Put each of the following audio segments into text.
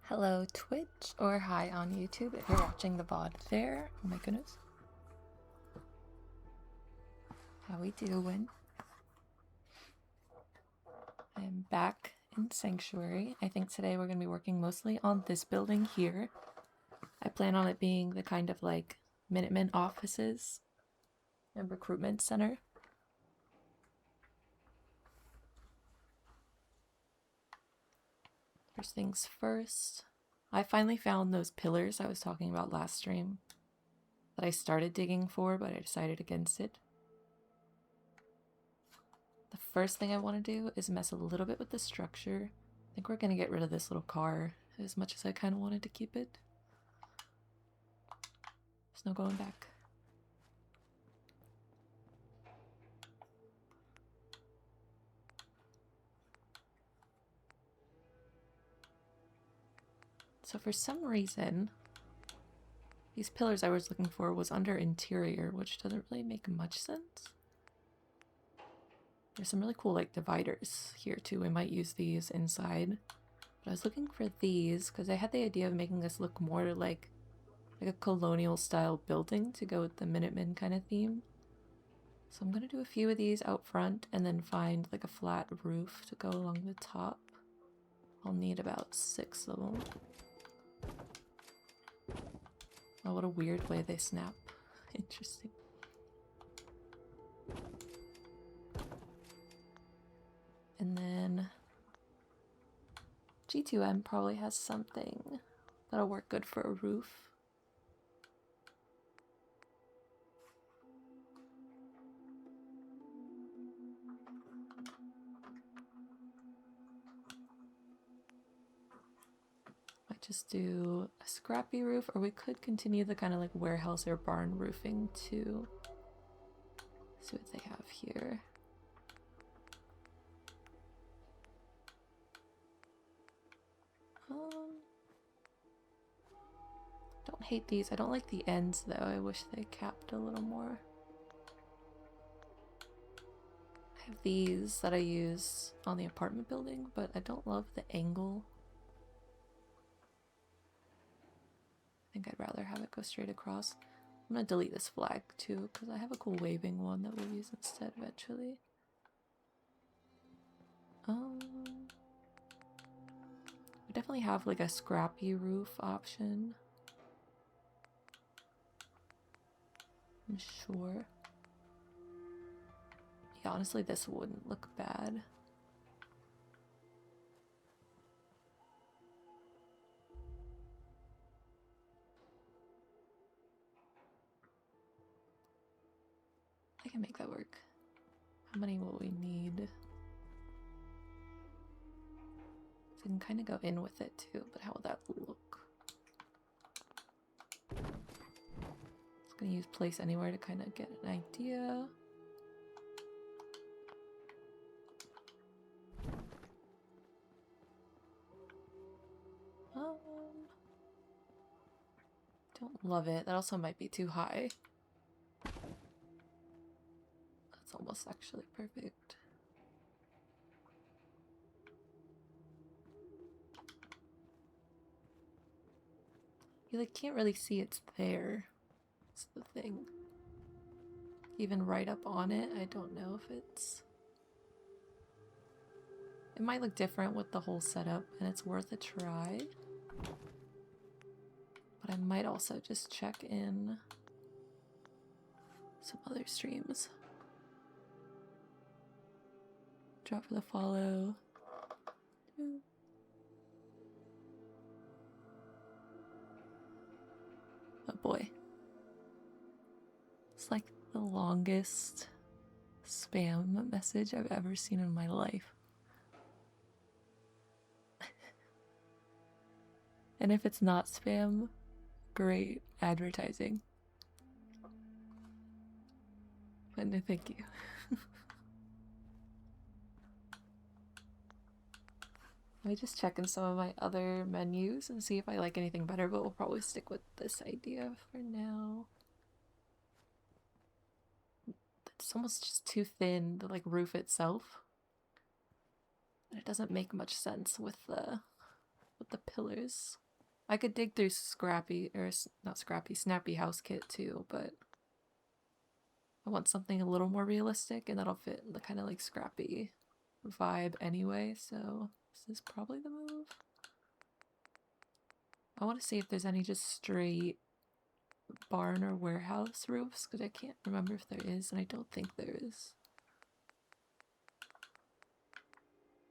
Hello Twitch, or hi on YouTube if you're watching the VOD there. Oh my goodness. How we doing? I'm back in Sanctuary. I think today we're going to be working mostly on this building here. I plan on it being the kind of like Minutemen offices and recruitment center. First things first, I finally found those pillars I was talking about last stream that I started digging for, but I decided against it. The first thing I want to do is mess a little bit with the structure. I think we're going to get rid of this little car as much as I kind of wanted to keep it. There's no going back. So for some reason, these pillars I was looking for was under interior, which doesn't really make much sense. There's some really cool like dividers here too. We might use these inside. But I was looking for these because I had the idea of making this look more like a colonial style building to go with the Minutemen kind of theme. So I'm going to do a few of these out front and then find like a flat roof to go along the top. I'll need about 6 of them. Oh, what a weird way they snap. Interesting. And then G2M probably has something that'll work good for a roof. Might just do a scrappy roof, or we could continue the kind of like warehouse or barn roofing too. See what they have here. Don't hate these. I don't like the ends though. I wish they capped a little more. I have these that I use on the apartment building, but I don't love the angle. I think I'd rather have it go straight across. I'm gonna delete this flag too, because I have a cool waving one that we'll use instead eventually. We definitely have like a scrappy roof option. I'm sure. Yeah, honestly, this wouldn't look bad. I can make that work. How many will we need? So I can kind of go in with it too, but how would that look? Just gonna use place anywhere to kind of get an idea. Don't love it. That also might be too high. That's almost actually perfect. You like can't really see it's there. That's the thing. Even right up on it, I don't know if it's... It might look different with the whole setup, and it's worth a try. But I might also just check in some other streams. Drop for the follow. Oh boy. It's like the longest spam message I've ever seen in my life. And if it's not spam, great advertising. But no, thank you. Let me just check in some of my other menus and see if I like anything better, but we'll probably stick with this idea for now. It's almost just too thin, the like roof itself. And it doesn't make much sense with the with the pillars. I could dig through Scrappy, or not Scrappy, Snappy Housekit too, but I want something a little more realistic, and that'll fit the kind of like Scrappy vibe anyway, so this is probably the move. I want to see if there's any just straight barn or warehouse roofs, because I can't remember if there is, and I don't think there is.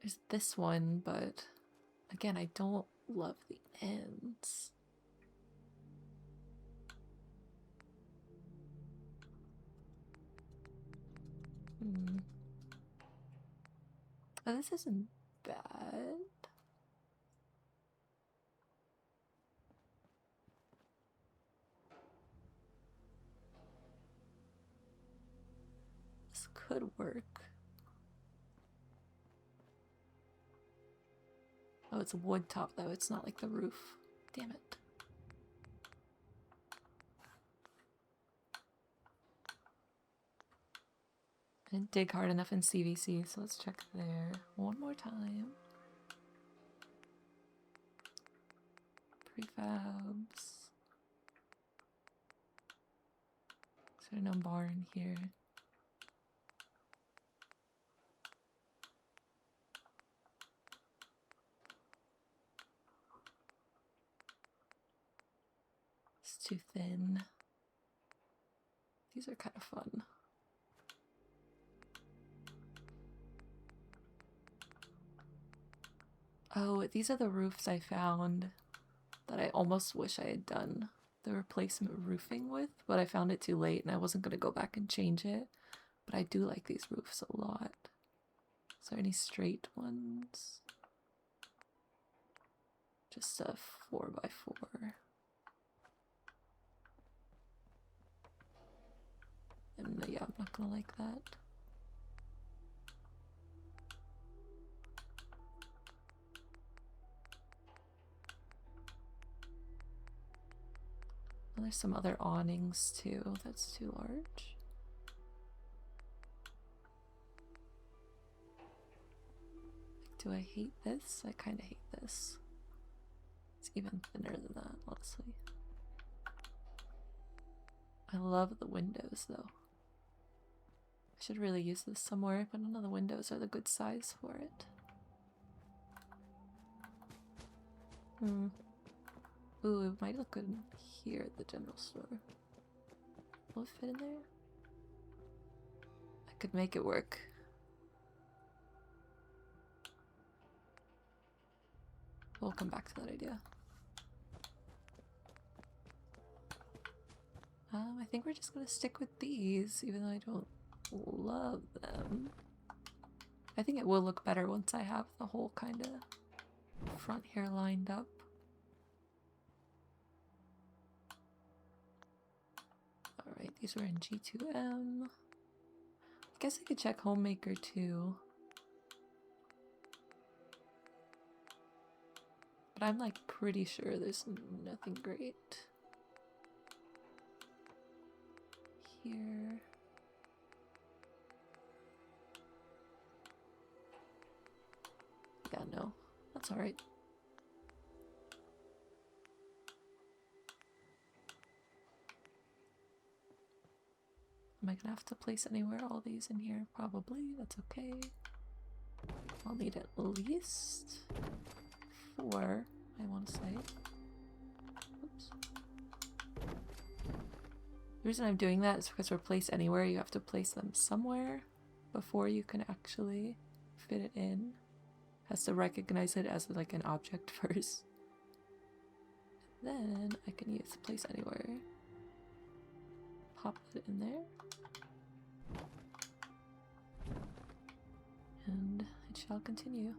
There's this one, but again, I don't love the ends. Oh, this isn't bad. This could work. Oh, it's a wood top though, it's not like the roof. Damn it. I didn't dig hard enough in CVC, so let's check there one more time. Prefabs. Is there no barn here? It's too thin. These are kind of fun. Oh, these are the roofs I found that I almost wish I had done the replacement roofing with, but I found it too late and I wasn't going to go back and change it. But I do like these roofs a lot. Is there any straight ones? Just a 4x4. And yeah, I'm not gonna like that. Oh, there's some other awnings too. That's too large. Like, do I hate this? I kind of hate this. It's even thinner than that, honestly. I love the windows though. I should really use this somewhere, but none of the windows are the good size for it. Ooh, it might look good here at the general store. Will it fit in there? I could make it work. We'll come back to that idea. I think we're just gonna stick with these, even though I don't love them. I think it will look better once I have the whole kind of front here lined up. Alright, these were in G2M. I guess I could check Homemaker too. But I'm like pretty sure there's nothing great here. Yeah, no, that's alright. Am I gonna have to place anywhere all these in here? Probably, that's okay. I'll need at least 4, I want to say. Oops. The reason I'm doing that is because for place anywhere, you have to place them somewhere before you can actually fit it in. It has to recognize it as like an object first. Then I can use place anywhere. Pop it in there. And it shall continue.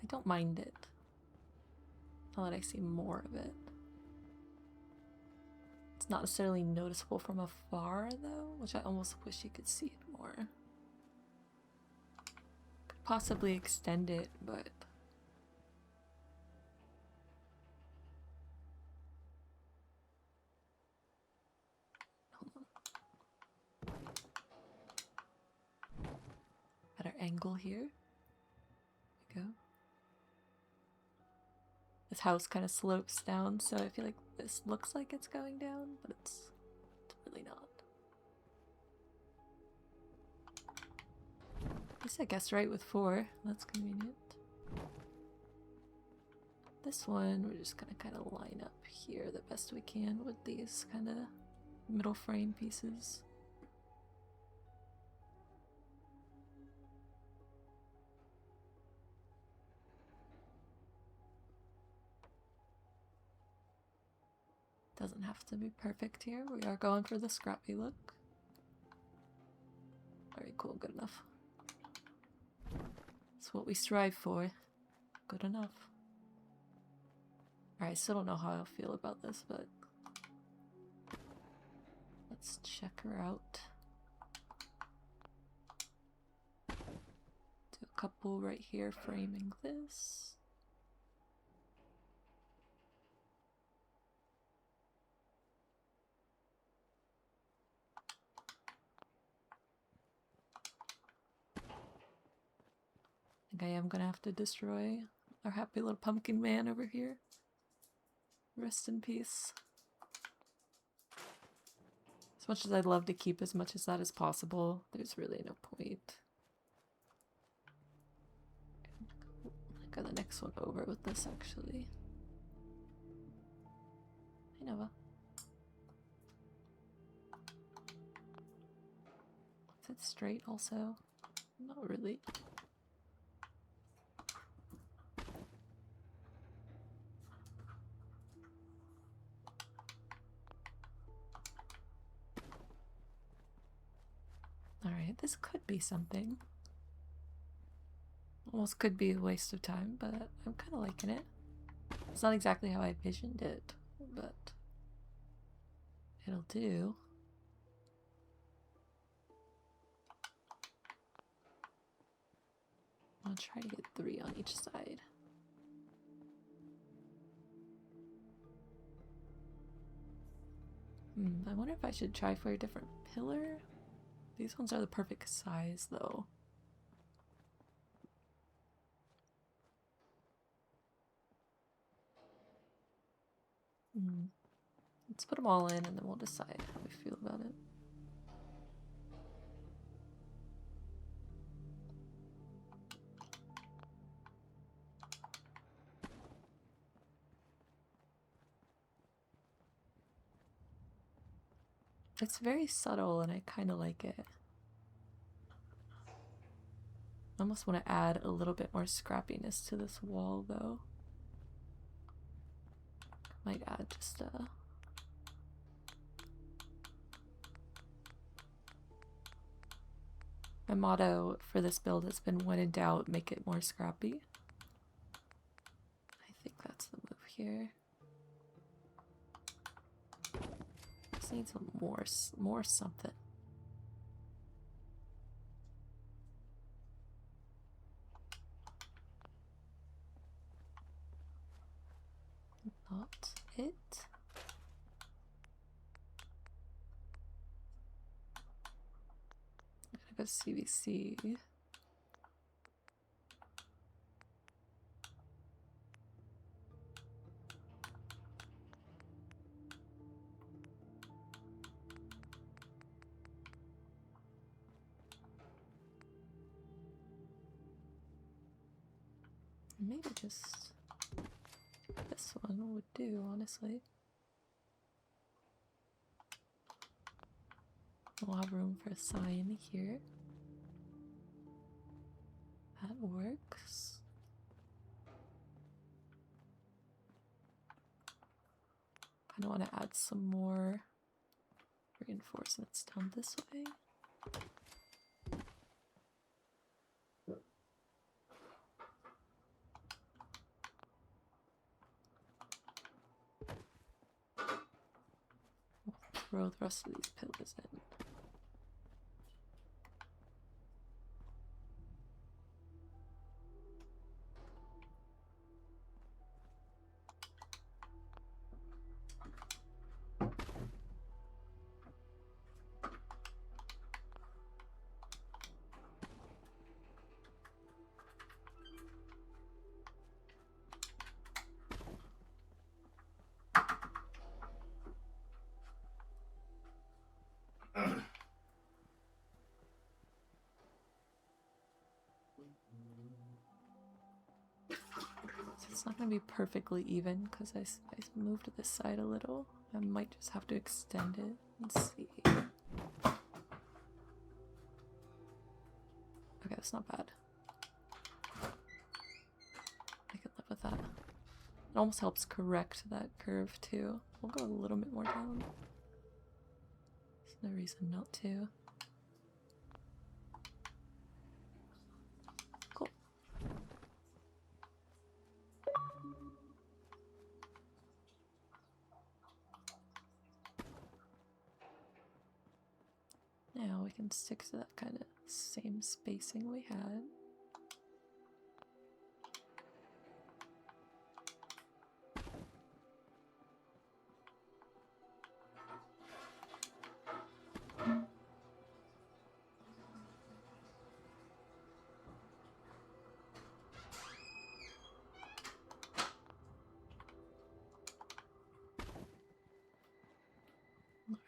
I don't mind it. Now that I see more of it. It's not necessarily noticeable from afar though, which I almost wish you could see it more. Could possibly extend it, but angle here. There we go. This house kind of slopes down, so I feel like this looks like it's going down, but it's really not. At least I guessed right with 4. That's convenient. This one, we're just gonna kind of line up here the best we can with these kind of middle frame pieces. Doesn't have to be perfect here. We are going for the scrappy look. Very cool, good enough. That's what we strive for. Good enough. Alright, I still don't know how I feel about this, but let's check her out. Do a couple right here framing this. I think I am gonna have to destroy our happy little pumpkin man over here. Rest in peace. As much as I'd love to keep as much as that as possible, there's really no point. I got the next one over with this actually. Hey Nova. Is it straight also? Not really. Alright, this could be something. Almost could be a waste of time, but I'm kind of liking it. It's not exactly how I envisioned it, but it'll do. I'll try to get 3 on each side. I wonder if I should try for a different pillar. These ones are the perfect size, though. Let's put them all in and then we'll decide how we feel about it. It's very subtle and I kind of like it. I almost want to add a little bit more scrappiness to this wall, though. Might add just a... My motto for this build has been, when in doubt, make it more scrappy. I think that's the move here. Just need some more something. Not it. I'm gonna go CVC. Maybe just this one would do, honestly. We'll have room for a sign here. That works. Kind of want to add some more reinforcements down this way. Throw the rest of these pillars in. It's not going to be perfectly even because I moved this side a little. I might just have to extend it and see. Okay, that's not bad. I can live with that. It almost helps correct that curve too. We'll go a little bit more down. There's no reason not to. Cool. Now we can stick to that kind of same spacing we had.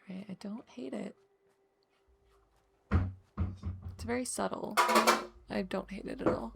Alright, I don't hate it. It's very subtle. I don't hate it at all.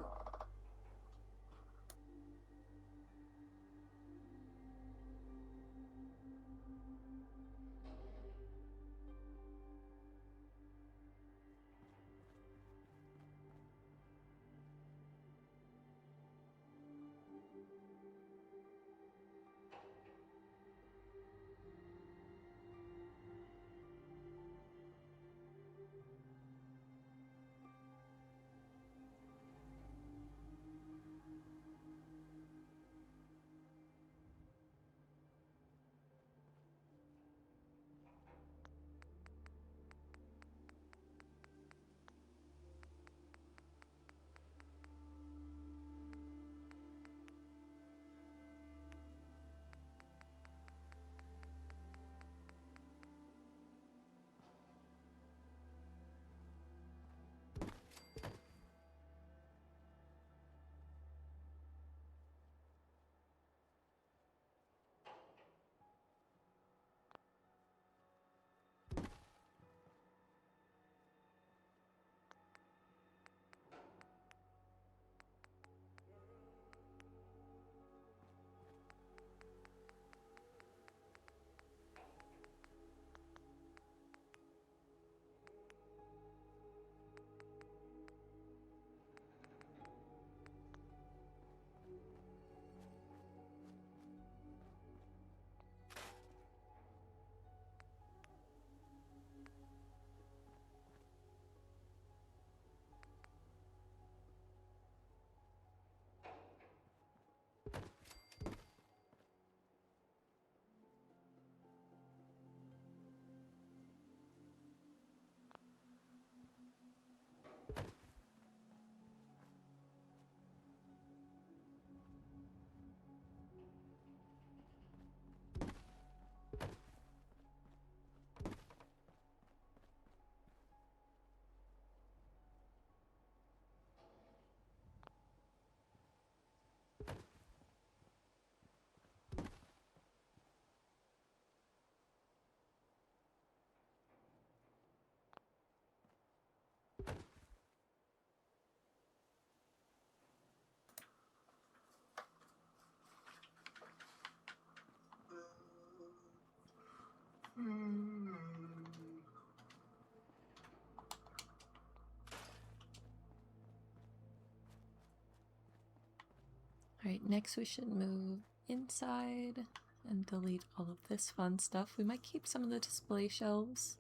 Alright, next we should move inside and delete all of this fun stuff. We might keep some of the display shelves.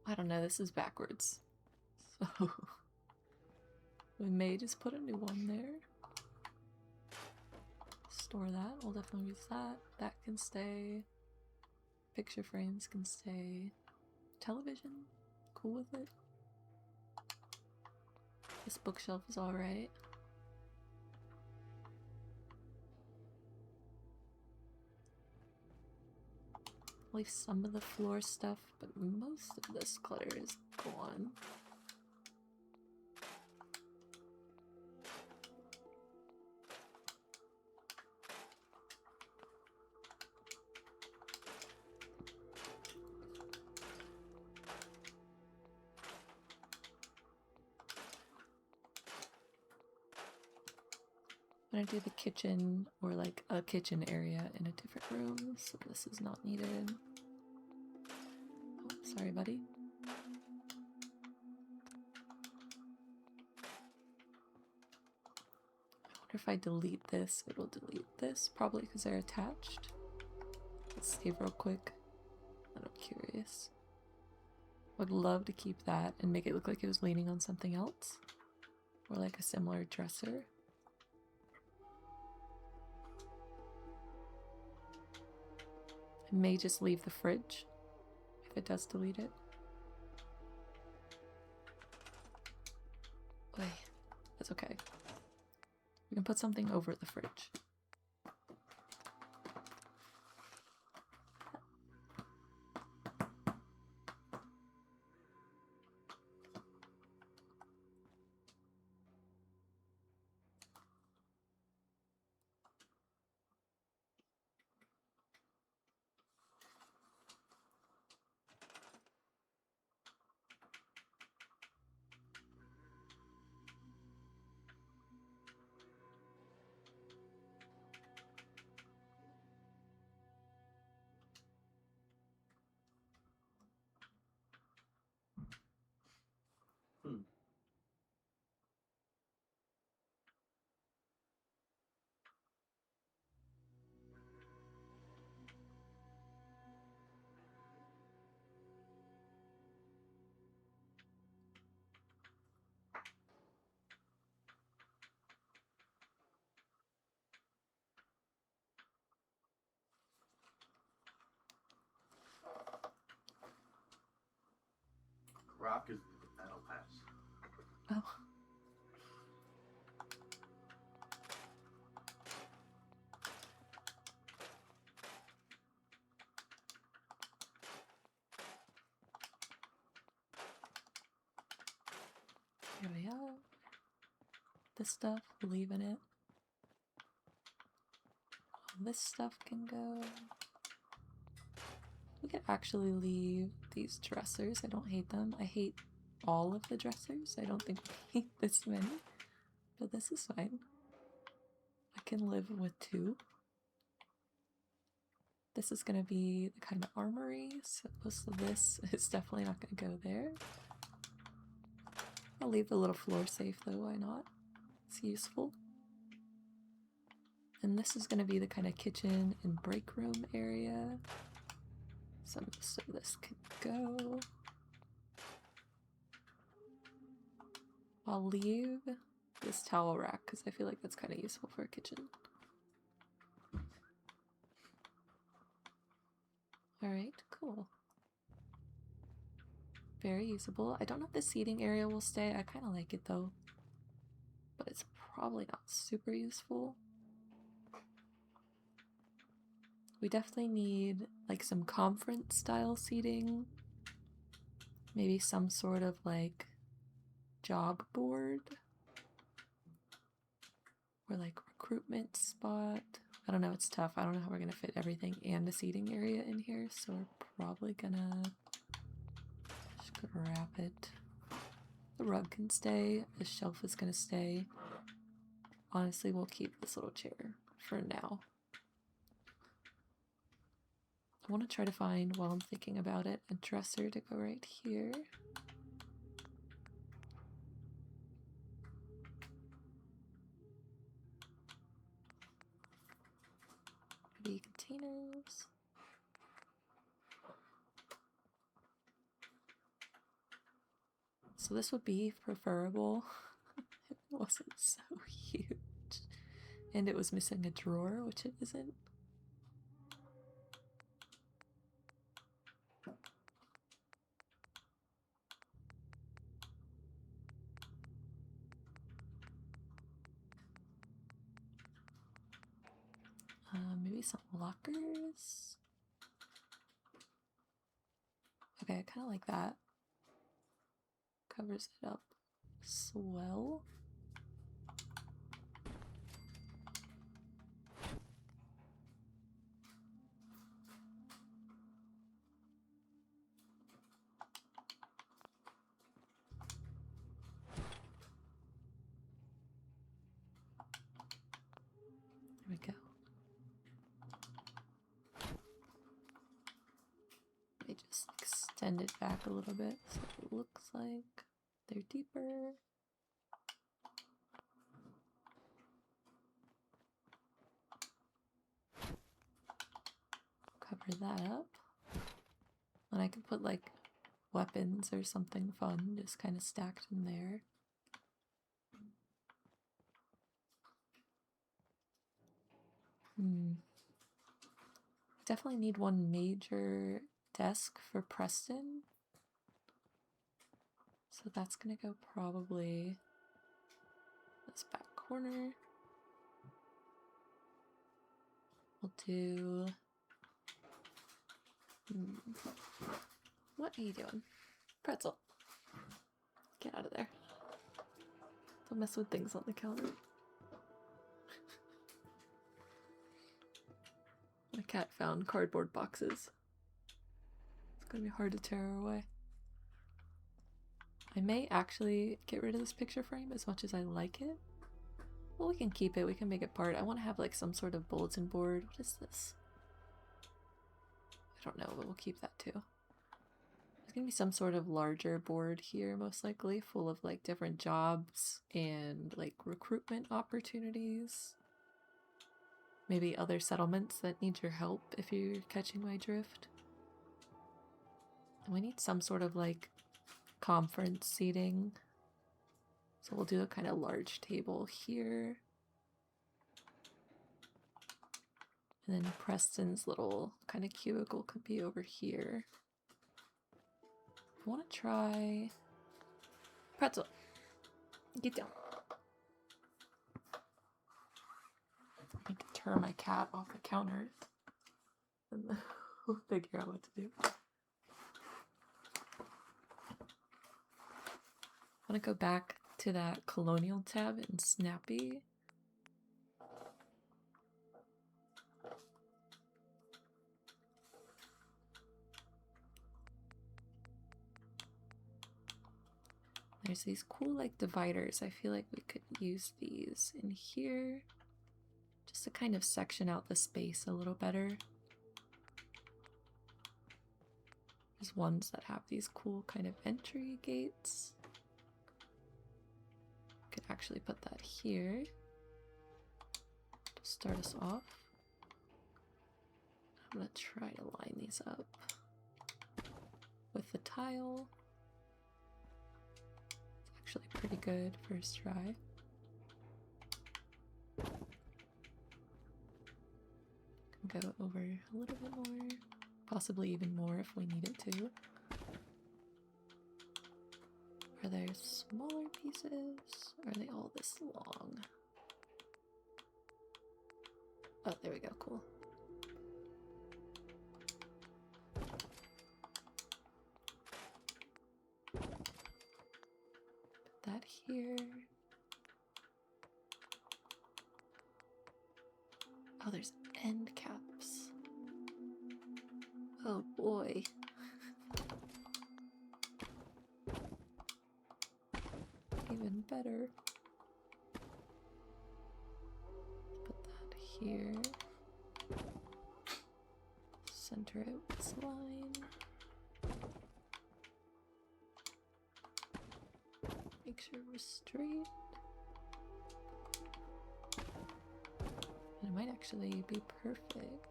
I don't know, this is backwards. So we may just put a new one there. Store that, we'll definitely use that. That can stay. Picture frames can stay. Television, cool with it. This bookshelf is alright. Leave some of the floor stuff, but most of this clutter is gone. I'm gonna do the kitchen, or like a kitchen area in a different room, so this is not needed. Oh, sorry, buddy. I wonder if I delete this, it'll delete this, probably because they're attached. Let's save real quick. I'm curious. Would love to keep that and make it look like it was leaning on something else, or like a similar dresser. I may just leave the fridge if it does delete it. Wait, that's okay. We can put something over the fridge. Rock is the battle pass. Oh. Here we are. This stuff, leave in it. This stuff can go. We could actually leave these dressers. I don't hate them. I hate all of the dressers. I don't think we hate this many, but this is fine. I can live with 2. This is gonna be the kind of armory, so this is definitely not gonna go there. I'll leave the little floor safe though, why not? It's useful. And this is gonna be the kind of kitchen and break room area. So this could go. I'll leave this towel rack because I feel like that's kind of useful for a kitchen. Alright, cool. Very usable. I don't know if the seating area will stay. I kind of like it though. But it's probably not super useful. We definitely need like some conference style seating. Maybe some sort of like job board. Or like recruitment spot. I don't know, it's tough. I don't know how we're gonna fit everything and the seating area in here, so we're probably gonna just grab it. The rug can stay, the shelf is gonna stay. Honestly, we'll keep this little chair for now. I want to try to find, while I'm thinking about it, a dresser to go right here. Maybe containers. So this would be preferable if it wasn't so huge. And it was missing a drawer, which it isn't. Maybe some lockers. Okay, I kind of like that. Covers it up swell. extend it back a little bit so it looks like they're deeper. Cover that up. And I could put like weapons or something fun just kind of stacked in there. Definitely need one major desk for Preston. So that's gonna go probably this back corner. We'll do... What are you doing? Pretzel. Get out of there. Don't mess with things on the counter. My cat found cardboard boxes. It's gonna be hard to tear her away. I may actually get rid of this picture frame as much as I like it. Well, we can keep it. We can make it part. I want to have like some sort of bulletin board. What is this? I don't know, but we'll keep that too. There's gonna be some sort of larger board here, most likely, full of like different jobs and like recruitment opportunities. Maybe other settlements that need your help, if you're catching my drift. And we need some sort of like conference seating. So we'll do a kind of large table here. And then Preston's little kind of cubicle could be over here. I want to try... Pretzel! Get down. I need to turn my cat off the counter. And then we'll figure out what to do. I want to go back to that colonial tab in Snappy. There's these cool like dividers. I feel like we could use these in here just to kind of section out the space a little better. There's ones that have these cool kind of entry gates. Could actually put that here to start us off. I'm gonna try to line these up with the tile. It's actually pretty good first try. Go over a little bit more, possibly even more if we need it to. Are there smaller pieces? Or are they all this long? Oh, there we go, cool. Put that here. Oh, there's end caps. Oh boy. Even better. Put that here. Center it with this line. Make sure we're straight. And it might actually be perfect.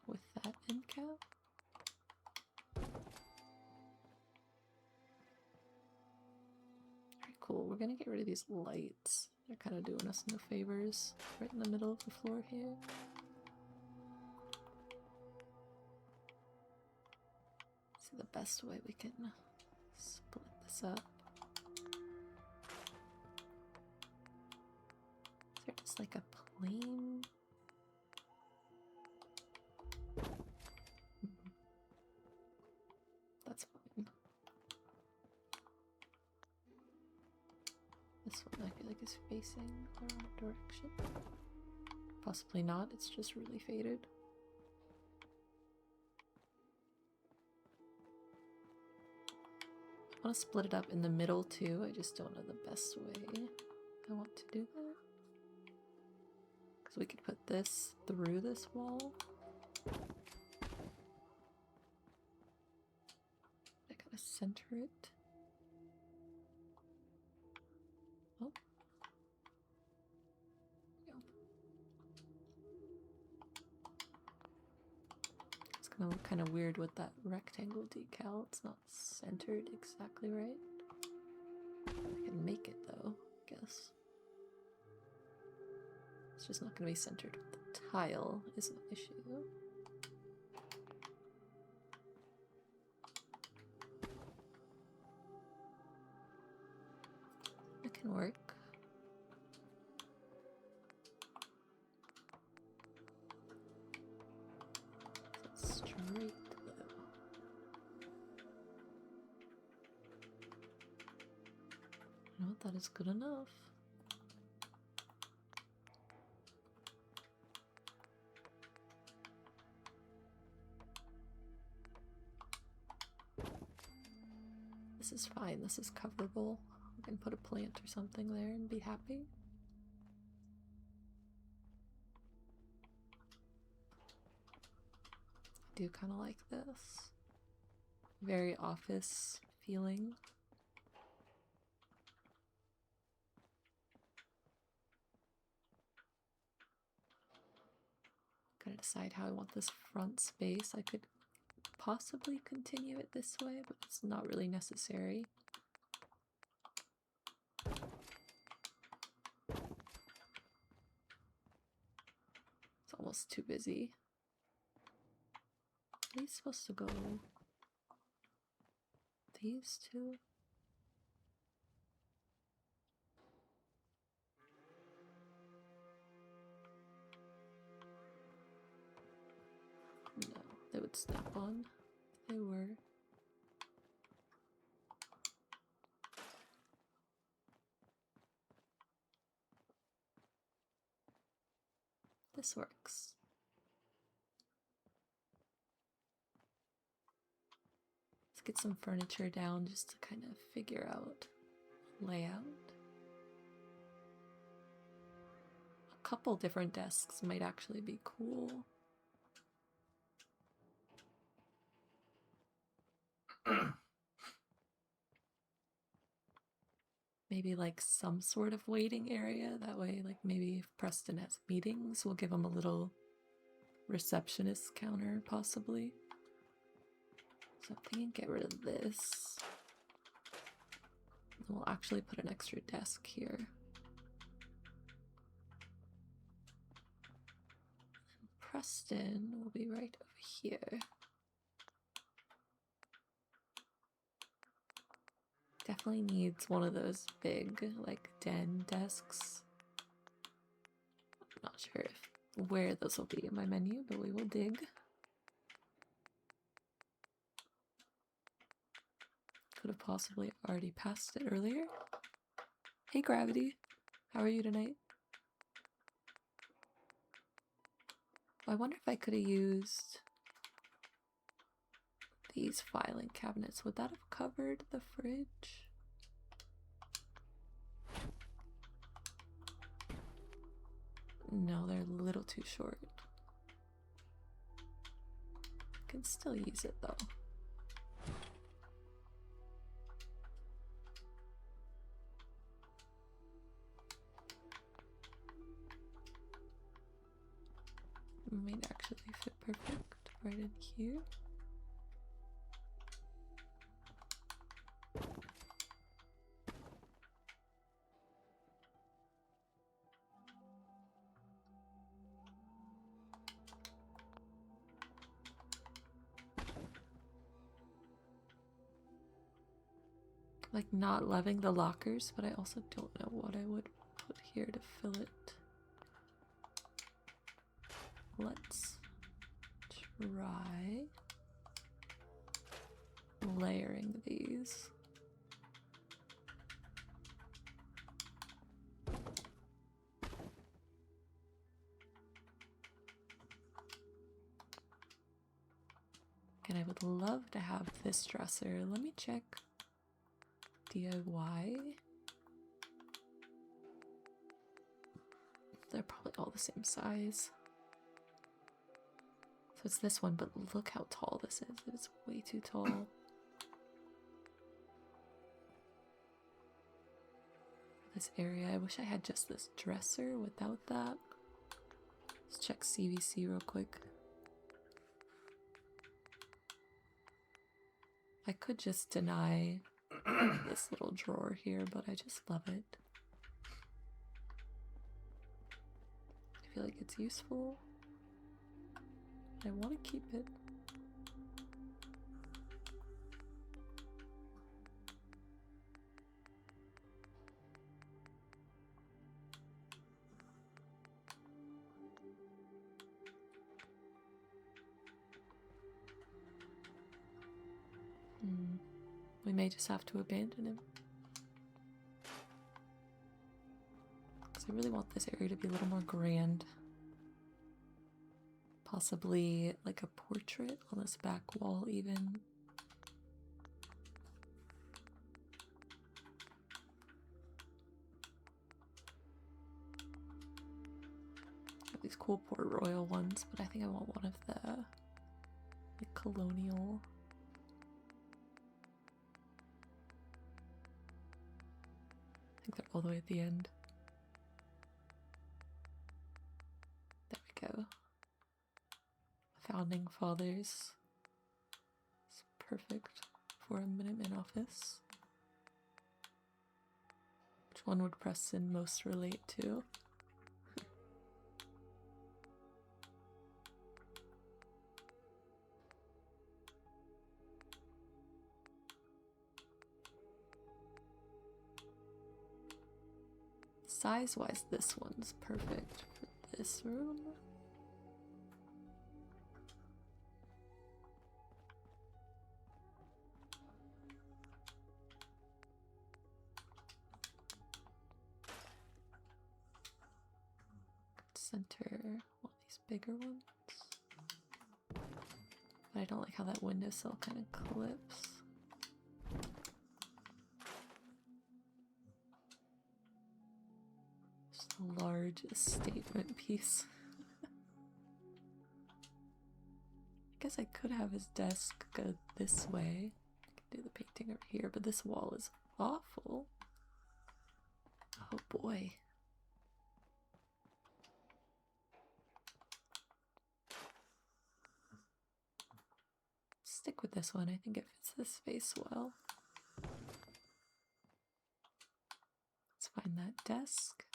With that end cap. Alright, cool. We're gonna get rid of these lights. They're kind of doing us no favors. Right in the middle of the floor here. See the best way we can split this up. Is there just like a plane? That's fine. This one I feel like is facing the wrong direction. Possibly not, it's just really faded. I want to split it up in the middle too, I just don't know the best way I want to do that. we could put this through this wall. I gotta center it. Oh. Yep. It's gonna look kind of weird with that rectangle decal. It's not centered exactly right. I can make it though, I guess. It's just not gonna be centered with the tile is an issue. It can work. It's straight though. You know what? That is good enough. This is fine. This is coverable. I can put a plant or something there and be happy. I do kind of like this. Very office feeling. Gotta decide how I want this front space. I could possibly continue it this way, but it's not really necessary. It's almost too busy. Are these supposed to go? These two? No, they would snap on if they were. This works. Let's get some furniture down just to kind of figure out layout. A couple different desks might actually be cool. Maybe like some sort of waiting area. That way, like maybe if Preston has meetings, we'll give him a little receptionist counter, possibly. So I'm thinking get rid of this. And we'll actually put an extra desk here. And Preston will be right over here. Definitely needs one of those big, like, den desks. I'm not sure where those will be in my menu, but we will dig. Could have possibly already passed it earlier. Hey, Gravity. How are you tonight? I wonder if I could have used these filing cabinets. Would that have covered the fridge? No, they're a little too short. Can still use it though. Might actually fit perfect right in here. Like, not loving the lockers, but I also don't know what I would put here to fill it. Let's try layering these. And I would love to have this dresser. Let me check DIY. They're probably all all the same size. So it's this one, but look how tall this is. It's way too tall. This area, I wish I had just this dresser without that. Let's check CVC real quick. I could just deny this little drawer here, but I just love it. I feel like it's useful. I want to keep it. We may just have to abandon him. Because I really want this area to be a little more grand. Possibly like a portrait on this back wall even. Got these cool Port Royal ones, but I think I want one of the like colonial. I think they're all the way at the end. There we go. Founding Fathers. It's perfect for a Minuteman office. Which one would Preston most relate to? Size-wise, this one's perfect for this room. Center one of these bigger ones. But I don't like how that windowsill kind of clips. Just a large statement piece. I guess I could have his desk go this way. I could do the painting over here, but this wall is awful. Oh boy. Stick with this one. I think it fits this space well. Let's find that desk.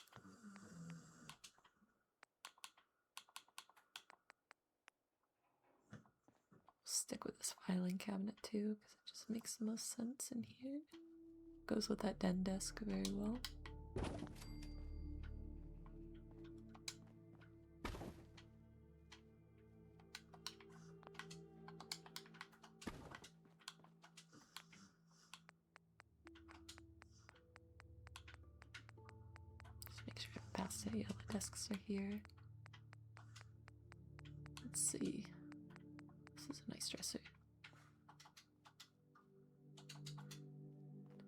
Stick with this filing cabinet too, because it just makes the most sense in here. Goes with that den desk very well. Past it, yeah, the desks are here. Let's see. This is a nice dresser.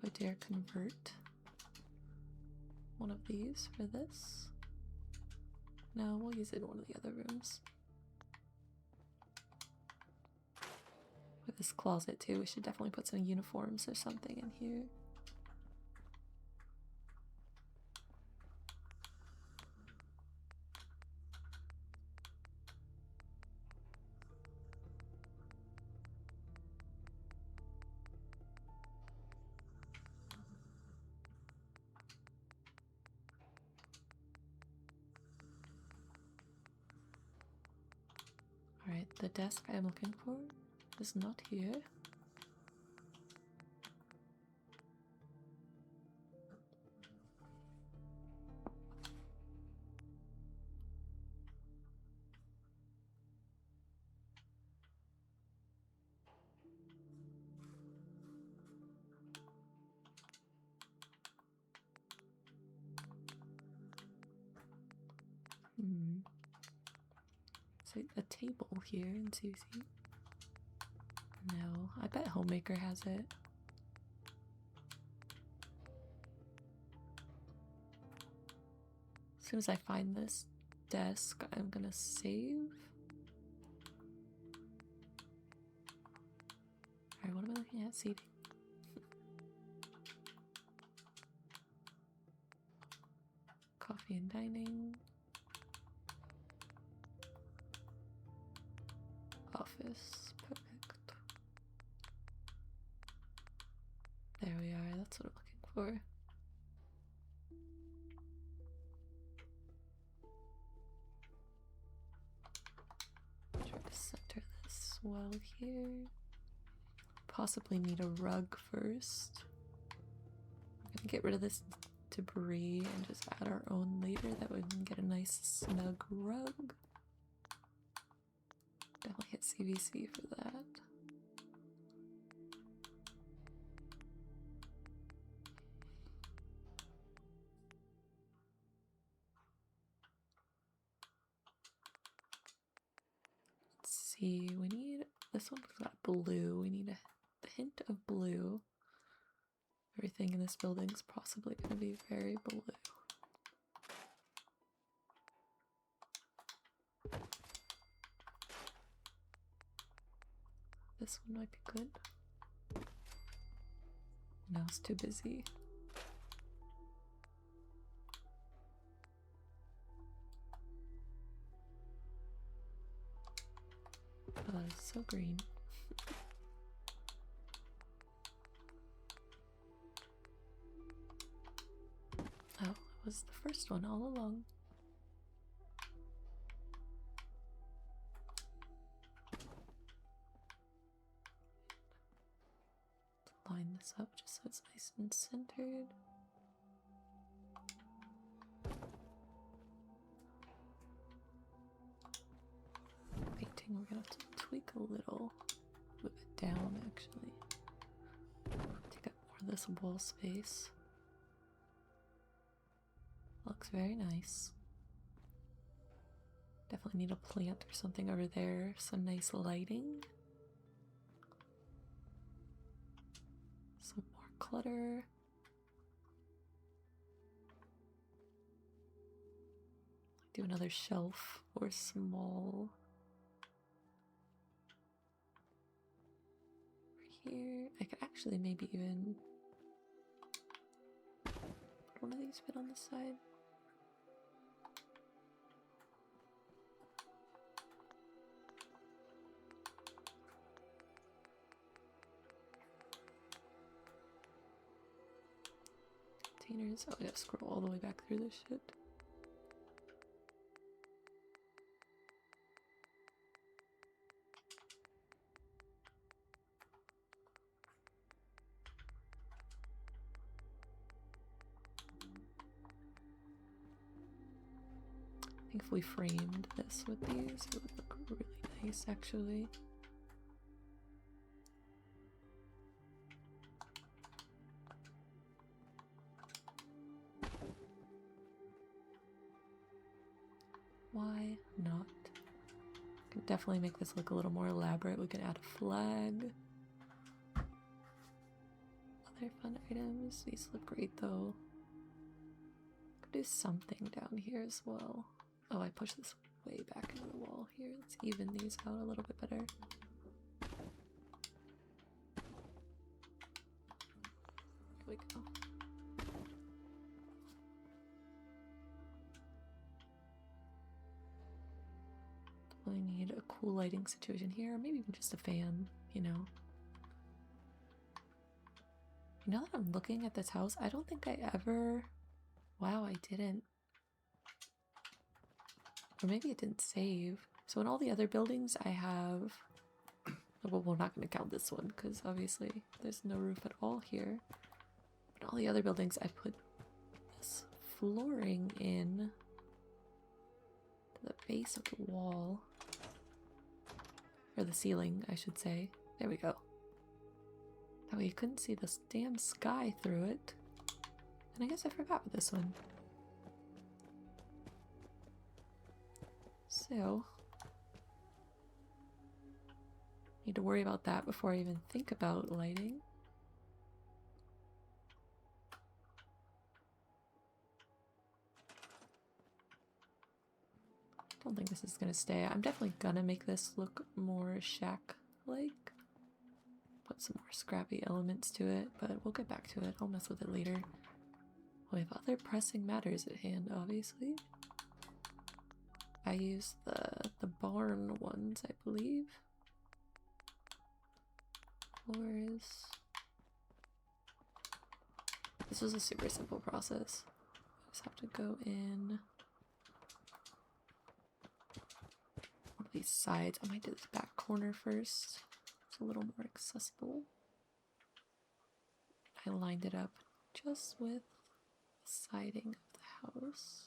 Do I dare convert one of these for this? No, we'll use it in one of the other rooms. With this closet too, we should definitely put some uniforms or something in here. Alright, the desk I'm looking for is not here. A table here in CVC. No, I bet Homemaker has it. As soon as I find this desk, I'm gonna save. Alright, what am I looking at? Seating. Coffee and dining. Office. Perfect. There we are, that's what I'm looking for. Try to center this well here. Possibly need a rug first. I'm gonna get rid of this debris and just add our own later. That way we can get a nice snug rug. Definitely hit CVC for that. Let's see, we need, this one's got blue. We need a hint of blue. Everything in this building is possibly going to be very blue. This one might be good. No, it's too busy. Oh, it's so green. Oh, it was the first one all along. Line this up just so it's nice and centered. Painting, we're gonna have to tweak a little. Move it down, actually. Take up more of this wall space. Looks very nice. Definitely need a plant or something over there. Some nice lighting. Some more clutter. Do another shelf or small. Over here. I could actually maybe even put one of these fit on the side. Containers. Oh, I gotta scroll all the way back through this shit. I think if we framed this with these, it would look really nice, actually. Why not? Can definitely make this look a little more elaborate. We can add a flag. Other fun items. These look great though. Could do something down here as well. Oh, I pushed this way back into the wall here. Let's even these out a little bit better. Here we go. I need a cool lighting situation here, maybe even just a fan, you know. Now that I'm looking at this house, I don't think I ever... Wow, I didn't. Or maybe it didn't save. So in all the other buildings I have... Well, we're not going to count this one, because obviously there's no roof at all here. But all the other buildings I put this flooring in to the base of the wall. Or the ceiling, I should say. There we go. That way you couldn't see this damn sky through it. And I guess I forgot with this one. So, need to worry about that before I even think about lighting. don't think this is gonna stay. I'm definitely gonna make this look more shack-like. Put some more scrappy elements to it, but we'll get back to it. I'll mess with it later. We have other pressing matters at hand, obviously. I used the barn ones, I believe. Floors. This was a super simple process. I just have to go in one of these sides. I might do this back corner first. It's a little more accessible. I lined it up just with the siding of the house.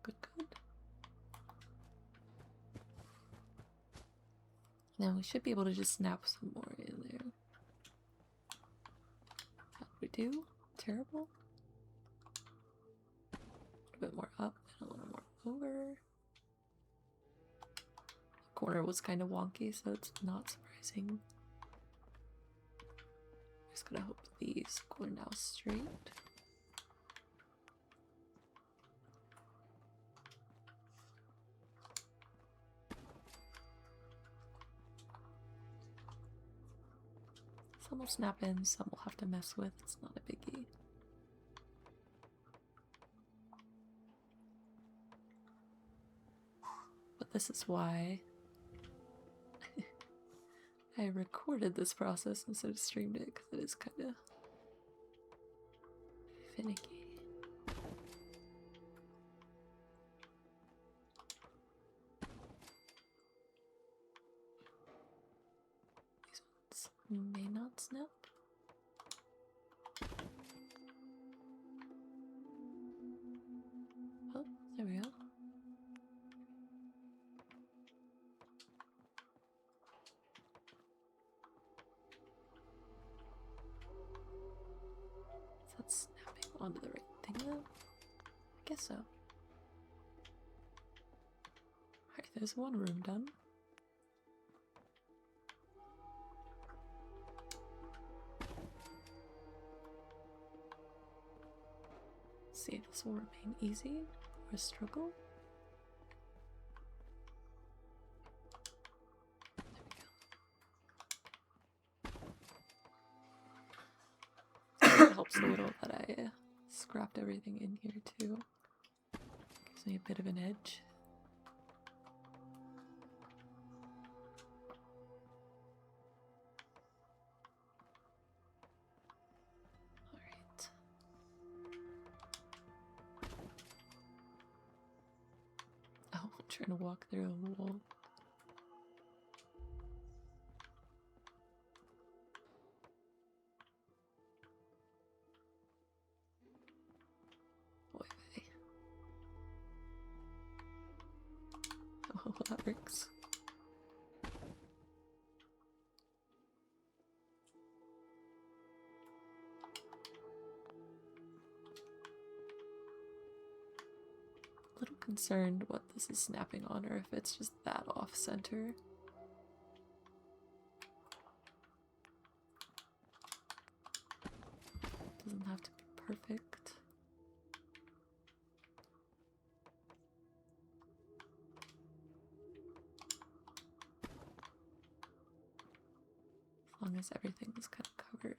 Good, good. Now we should be able to just snap some more in there. How do we do? Terrible. A little bit more up and a little more over. The corner was kind of wonky, so it's not surprising. Just gotta hope these go now straight. Some will snap in, some we'll have to mess with. It's not a biggie. But this is why I recorded this process instead of streamed it, because it is kind of finicky. These ones may not snap. Oh, there we go. Is that snapping onto the right thing though? I guess so. Alright, there's one room done. See if this will remain easy or a struggle. There we go. It helps a little that I scrapped everything in here too. Gives me a bit of an edge. Alright. Oh, I'm trying to walk through a wall. Oh, that works. A little concerned what this is snapping on, or if it's just that off center. Doesn't have to be perfect. As long as everything is kind of covered.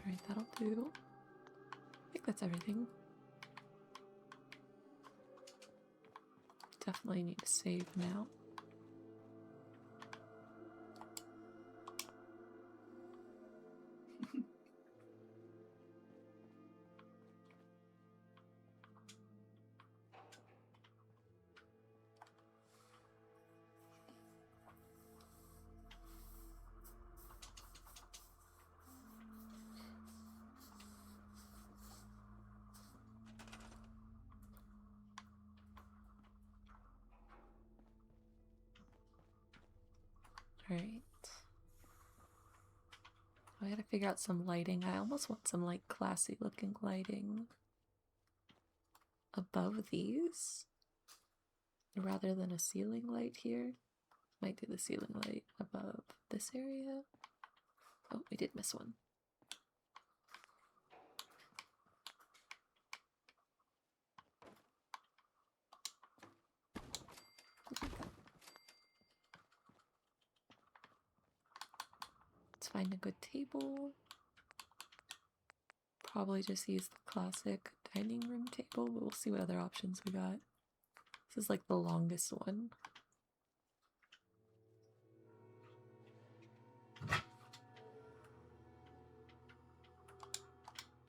Alright, that'll do. I think that's everything. Definitely need to save now. Alright. I gotta figure out some lighting. I almost want some like classy looking lighting above these rather than a ceiling light here. Might do the ceiling light above this area. Oh, we did miss one. Let's find a good table. Probably just use the classic dining room table, but we'll see what other options we got. This is like the longest one.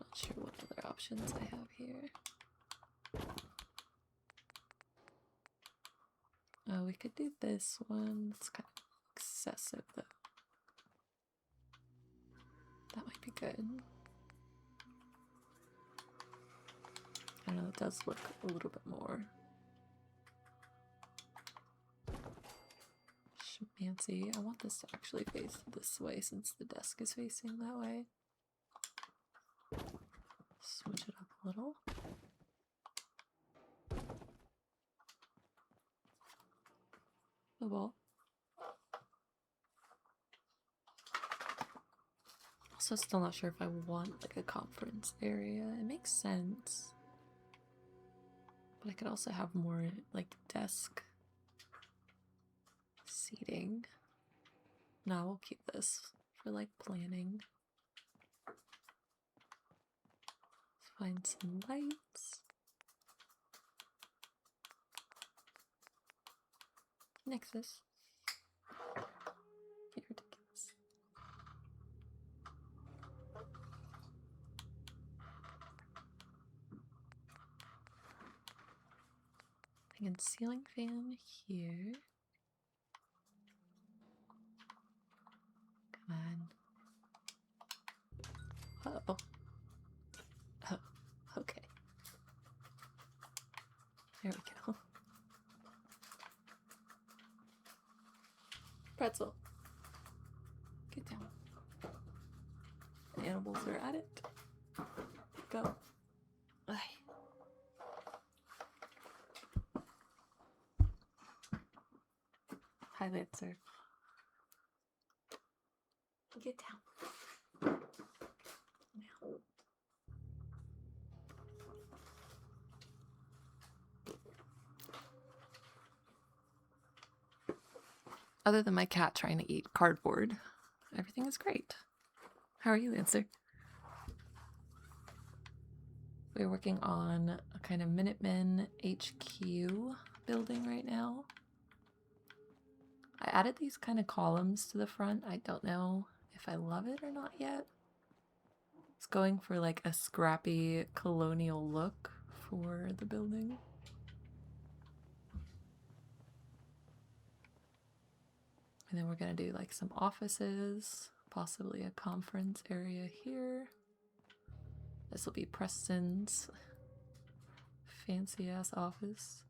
Not sure what other options I have here. Oh, we could do this one. It's kind of excessive though. That might be good. I don't know, it does look a little bit more schmancy. I want this to actually face this way since the desk is facing that way. Switch it up a little. The wall. Also still not sure if I want like a conference area. It makes sense. But I could also have more like desk seating. No, we'll keep this for like planning. Let's find some lights. Nexus. Get ridiculous. Again, ceiling fan here. Come on. Uh-oh. Oh, okay. There we go. Pretzel. Get down. The animals are at it. Go. Ay. Hi, Lancer. Get down. Now. Other than my cat trying to eat cardboard, everything is great. How are you, Lancer? We're working on a kind of Minutemen HQ building right now. I added these kind of columns to the front. I don't know if I love it or not yet. It's going for like a scrappy colonial look for the building. And then we're gonna do like some offices, possibly a conference area here. This will be Preston's fancy ass office.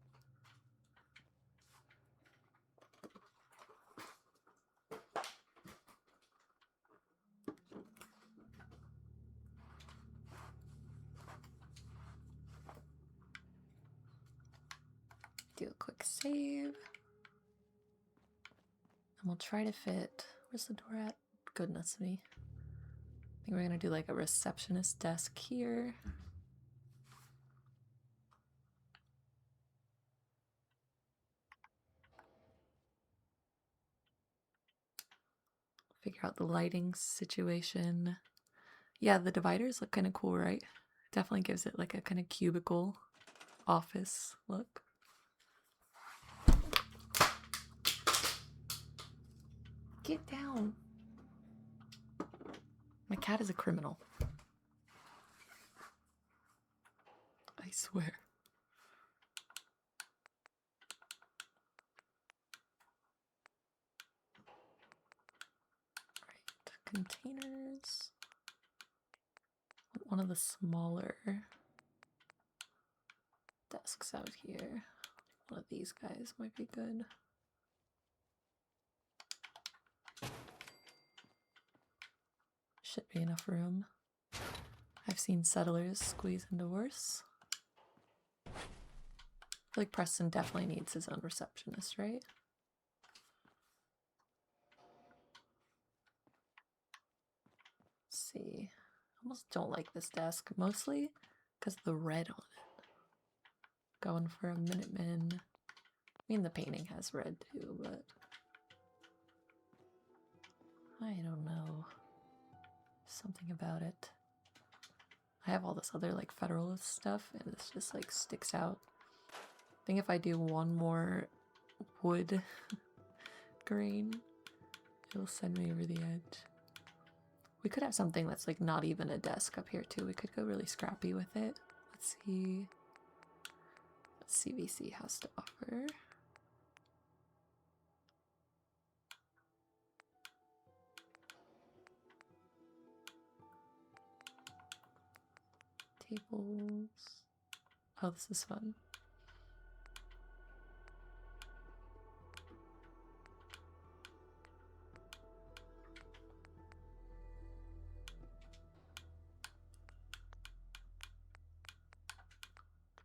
Do a quick save. And we'll try to fit, where's the door at? Goodness me. I think we're gonna do like a receptionist desk here. Figure out the lighting situation. Yeah, the dividers look kind of cool, right? Definitely gives it like a kind of cubicle office look. Get down. My cat is a criminal. I swear. Right, containers. One of the smaller desks out here. One of these guys might be good. Should be enough room. I've seen settlers squeeze into worse. I feel like Preston definitely needs his own receptionist, right? Let's see. I almost don't like this desk, mostly because of the red on it. Going for a Minuteman. I mean, the painting has red too, but I don't know. Something about it. I have all this other like Federalist stuff and this just like sticks out. I think if I do one more wood grain, it'll send me over the edge. We could have something that's like not even a desk up here too. We could go really scrappy with it. Let's see what CVC has to offer. Tables. Oh, this is fun.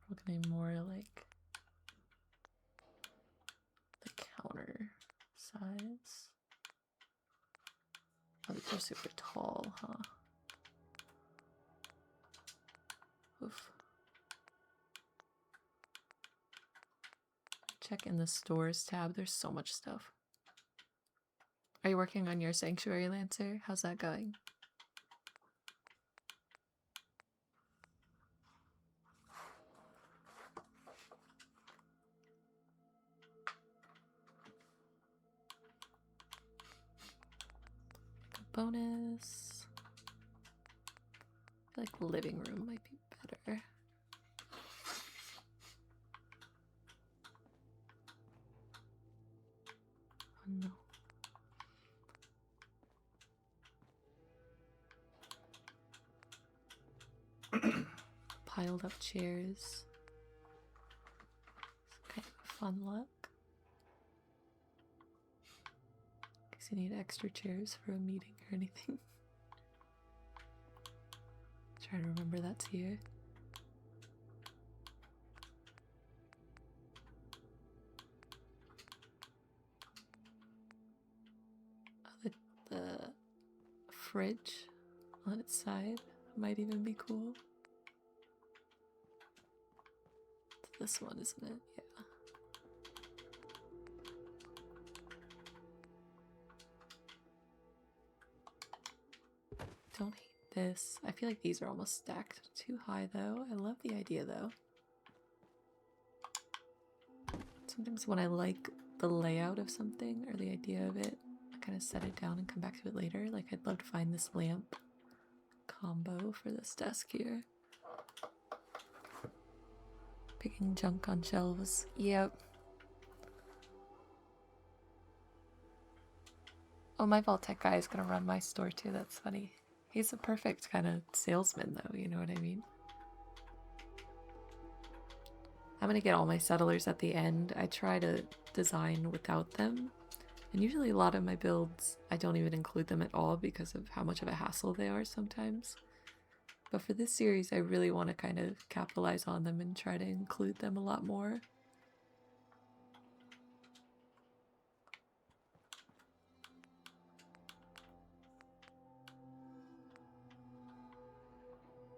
Looking more like the counter size. Oh, these are super tall, huh? Oof. Check in the stores tab. There's so much stuff. Are you working on your sanctuary, Lancer? How's that going? Bonus. I feel like living room might be better. Oh no. Piled up chairs. It's kind of a fun look. In case you need extra chairs for a meeting or anything. Try to remember that's here. Oh, the fridge on its side might even be cool. It's this one, isn't it? Yeah. Don't hate this. I feel like these are almost stacked too high though. I love the idea though. Sometimes when I like the layout of something or the idea of it, I kind of set it down and come back to it later. Like I'd love to find this lamp combo for this desk here. Picking junk on shelves. Yep. Oh, my Vault-Tec guy is gonna run my store too. That's funny. He's a perfect kind of salesman though, you know what I mean? I'm gonna get all my settlers at the end. I try to design without them. And usually a lot of my builds, I don't even include them at all because of how much of a hassle they are sometimes. But for this series, I really want to kind of capitalize on them and try to include them a lot more.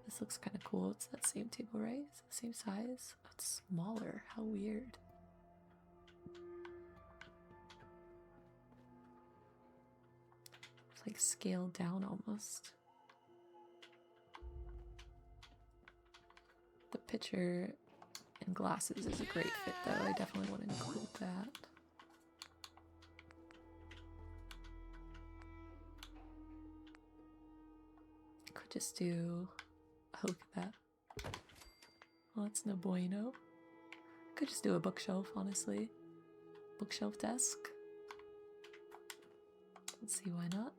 This looks kind of cool. It's that same table, right? Is it the same size? Oh, it's smaller. How weird. It's like scaled down almost. The pitcher and glasses is a great fit though. I definitely want to include that. Could just do... Oh, look at that. Well, that's no bueno. Could just do a bookshelf, honestly. Bookshelf desk. Let's see, why not?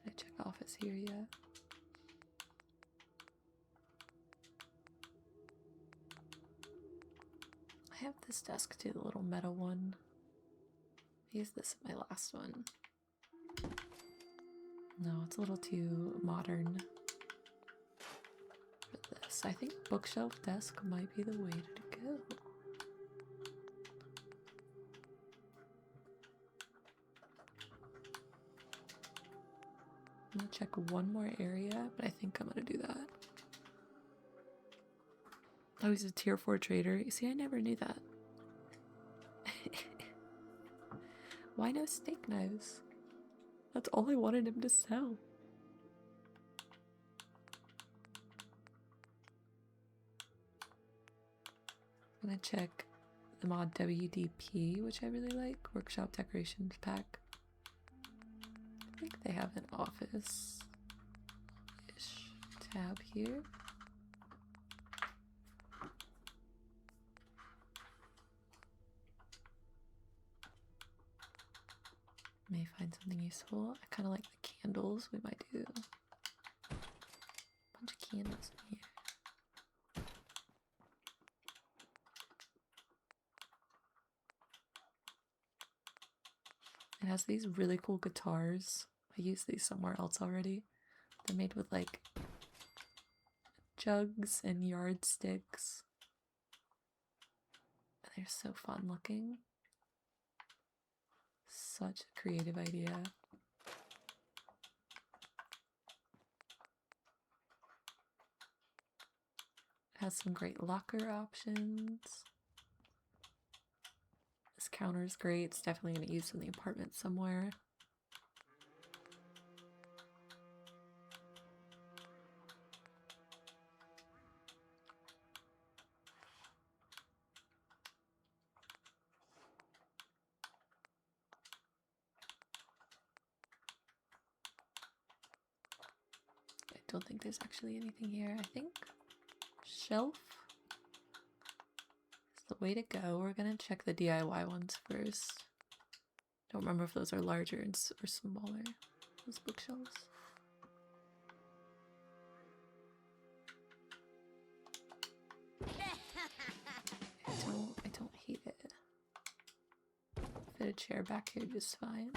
Did I check office here yet? I have this desk too, the little metal one. I used this in my last one. No, it's a little too modern for this. I think bookshelf desk might be the way to go. I'm gonna check one more area, but I think I'm gonna do that. Oh, he's a tier 4 trader. You see, I never knew that. Why no steak knives? That's all I wanted him to sell. I'm gonna check the mod WDP, which I really like. Workshop Decorations Pack. I think they have an office-ish tab here. May find something useful. I kind of like the candles. We might do a bunch of candles in here. It has these really cool guitars. I used these somewhere else already. They're made with like jugs and yardsticks. They're so fun looking. Such a creative idea. It has some great locker options. This counter is great. It's definitely going to use in the apartment somewhere. I don't think there's actually anything here. I think shelf is the way to go. We're going to check the DIY ones first. Don't remember if those are larger or smaller. Those bookshelves. I don't hate it. Fit a chair back here just fine.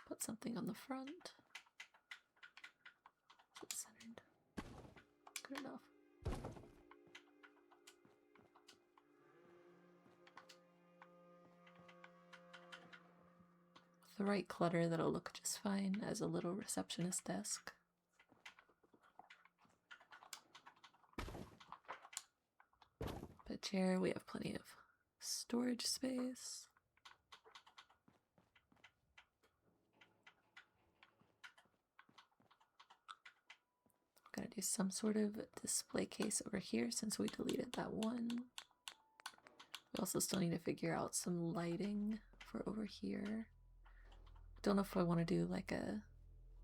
Put something on the front. Is it centered? Good enough. With the right clutter, that'll look just fine as a little receptionist desk. Put a chair, we have plenty of storage space. I'm gonna do some sort of display case over here since we deleted that one. We also still need to figure out some lighting for over here. Don't know if I want to do like a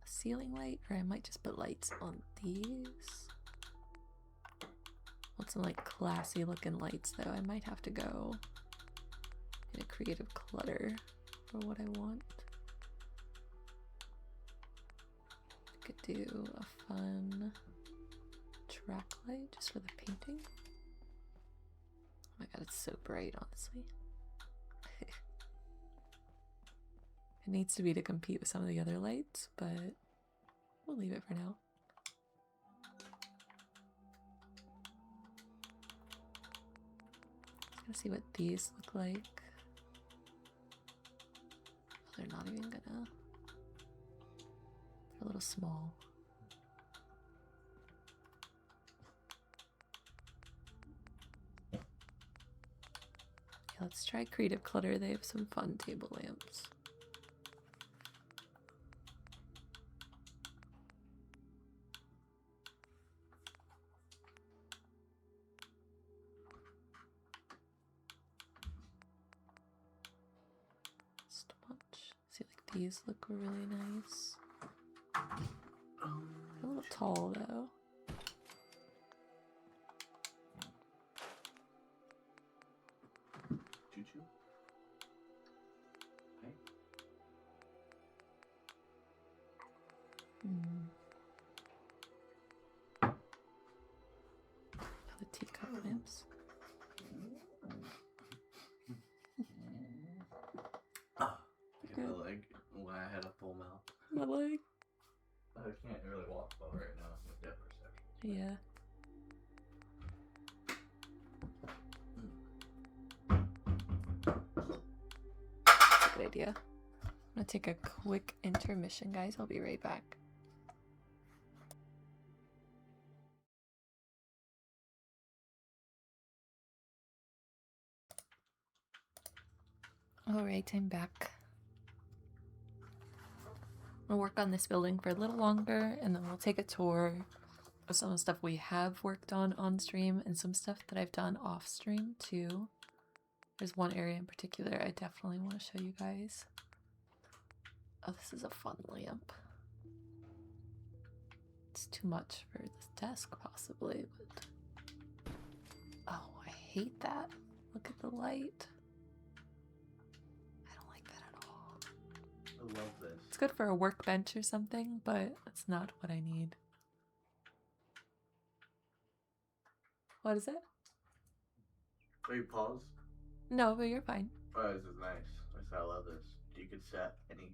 ceiling light or I might just put lights on these. Want some like classy looking lights though. I might have to go get a creative clutter for what I want. I could do a fun track light just for the painting. Oh my god, it's so bright, honestly. It needs to be to compete with some of the other lights, but we'll leave it for now. Let's see what these look like. Oh, they're not even gonna... They're a little small. Yeah, let's try Creative Clutter. They have some fun table lamps. These look really nice. A little tall though. Choo-choo. Hey. The teacup lamps. Oops. Get the leg when I had a full mouth. My leg. I can't really walk well right now with depth perception. Yeah. That's a good idea. I'm gonna take a quick intermission, guys. I'll be right back. Alright, I'm back. We'll work on this building for a little longer, and then we'll take a tour of some of the stuff we have worked on stream, and some stuff that I've done off stream too. There's one area in particular I definitely want to show you guys. Oh, this is a fun lamp. It's too much for this desk, possibly, but... Oh, I hate that. Look at the light. I don't like that at all. I love this. It's good for a workbench or something, but it's not what I need. What is it? Are you paused? No, but you're fine. Oh, this is nice. I love this. You can set any...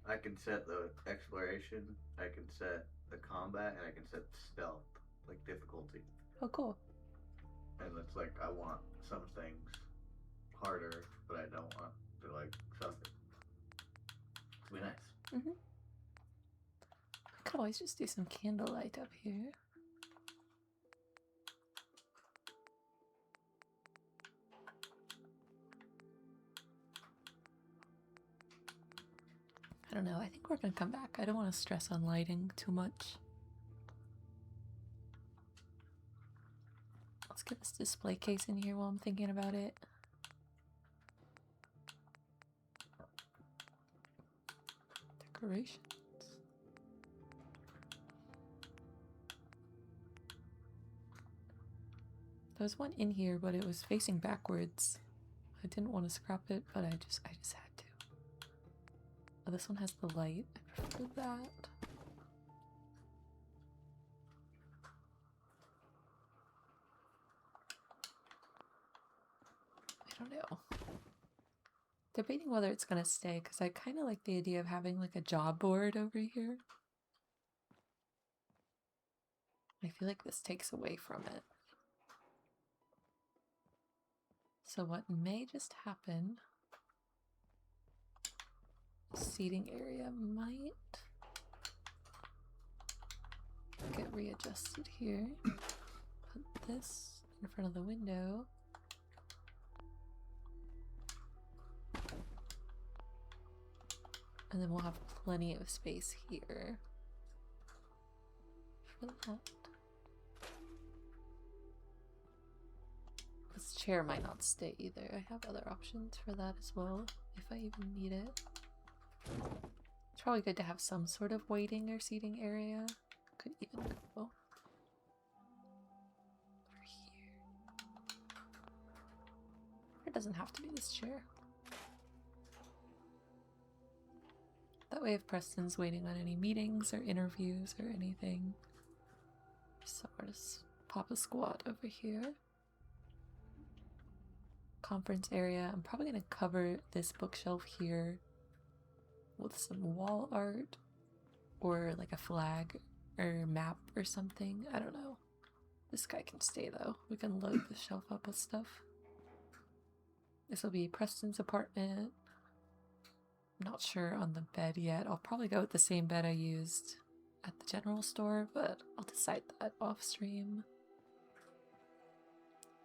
I can set the exploration, I can set the combat, and I can set stealth, like difficulty. Oh, cool. And it's like, I want some things harder, but I don't want to, like, suffer. It's gonna be nice. Mm-hmm. I could always just do some candlelight up here. I don't know, I think we're gonna come back. I don't want to stress on lighting too much. Let's get this display case in here while I'm thinking about it. Decorations. There was one in here, but it was facing backwards. I didn't want to scrap it, but I just had to. Oh, this one has the light. I prefer that. I don't know. Debating whether it's gonna stay, because I kind of like the idea of having like a job board over here. I feel like this takes away from it. So what may just happen, seating area might get readjusted here. Put this in front of the window. And then we'll have plenty of space here for that. This chair might not stay either. I have other options for that as well, if I even need it. It's probably good to have some sort of waiting or seating area. Could even go over here. It doesn't have to be this chair. That way if Preston's waiting on any meetings or interviews or anything, there's somewhere to pop a squat over here. Conference area. I'm probably going to cover this bookshelf here with some wall art or like a flag or map or something. I don't know. This guy can stay though. We can load the shelf up with stuff. This will be Preston's apartment. I'm not sure on the bed yet. I'll probably go with the same bed I used at the general store, but I'll decide that off stream.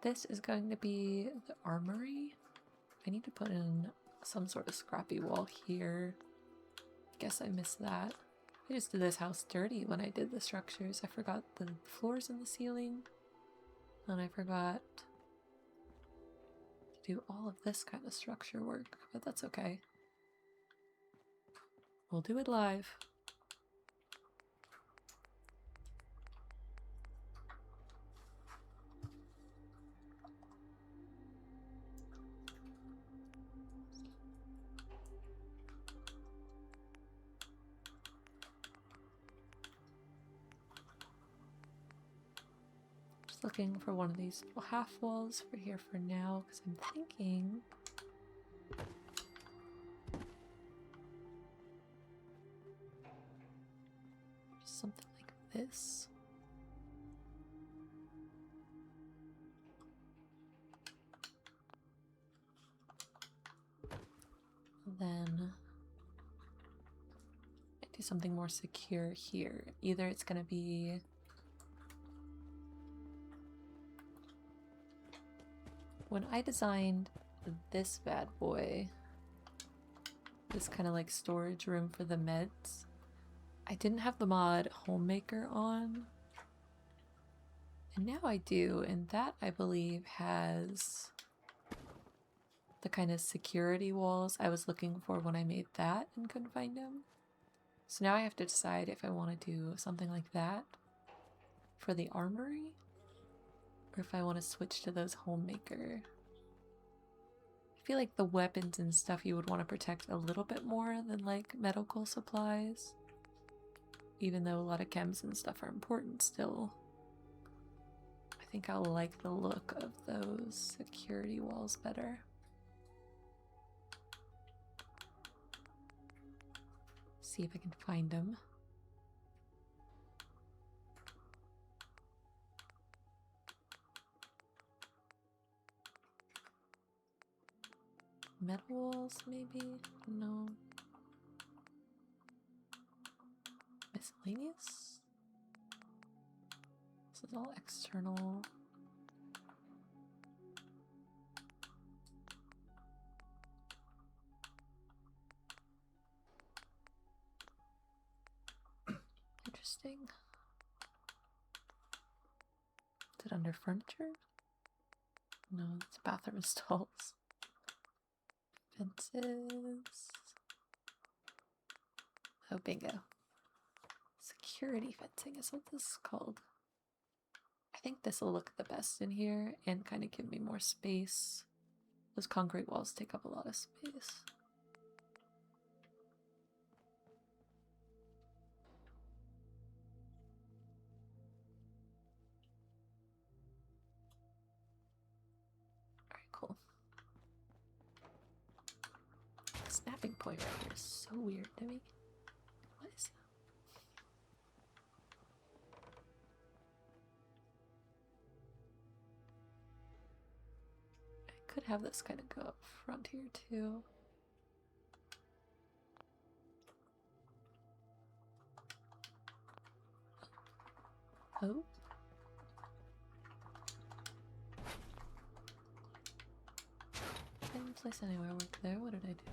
This is going to be the armory. I need to put in some sort of scrappy wall here. Guess I missed that. I just did this house dirty when I did the structures. I forgot the floors and the ceiling. And I forgot to do all of this kind of structure work, but that's okay. We'll do it live. looking for one of these little half walls for here for now because I'm thinking something like this. And then I do something more secure here. Either it's gonna be when I designed this bad boy, this kind of like storage room for the meds, I didn't have the mod Homemaker on, and now I do, and that I believe has the kind of security walls I was looking for when I made that and couldn't find them. So now I have to decide if I want to do something like that for the armory, or if I want to switch to those Homemaker. I feel like the weapons and stuff you would want to protect a little bit more than like medical supplies. Even though a lot of chems and stuff are important still. I think I'll like the look of those security walls better. See if I can find them. Metal walls, maybe? No. Miscellaneous? This is all external. Interesting. Is it under furniture? No, it's bathroom stalls. Fences. Oh, bingo. Security fencing is what this is called. I think this will look the best in here and kind of give me more space. Those concrete walls take up a lot of space. Alright, cool. The snapping point right here is so weird to me. What is that? Could have this kind of go up front here too. Oh. Didn't place anywhere work there. What did I do?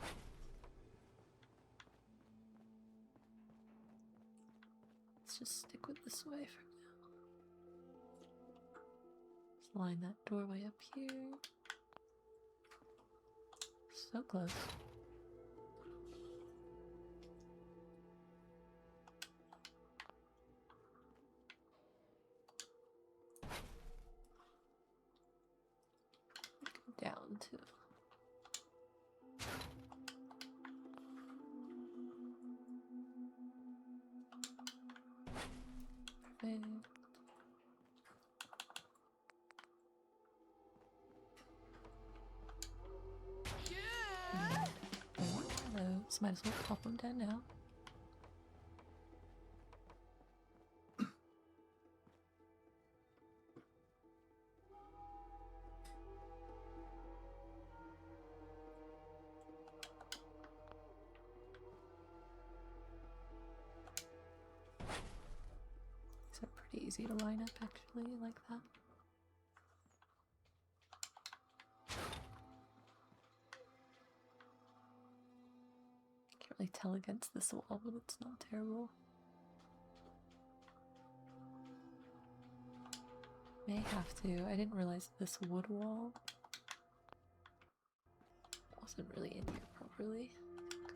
Let's just stick with this way for now. Let's line that doorway up here. So close. Down to perfect. Those might as well pop them down now. These are pretty easy to line up actually, like that. Can't really tell against this wall, but it's not terrible. May have to. I didn't realize this wood wall wasn't really in here properly.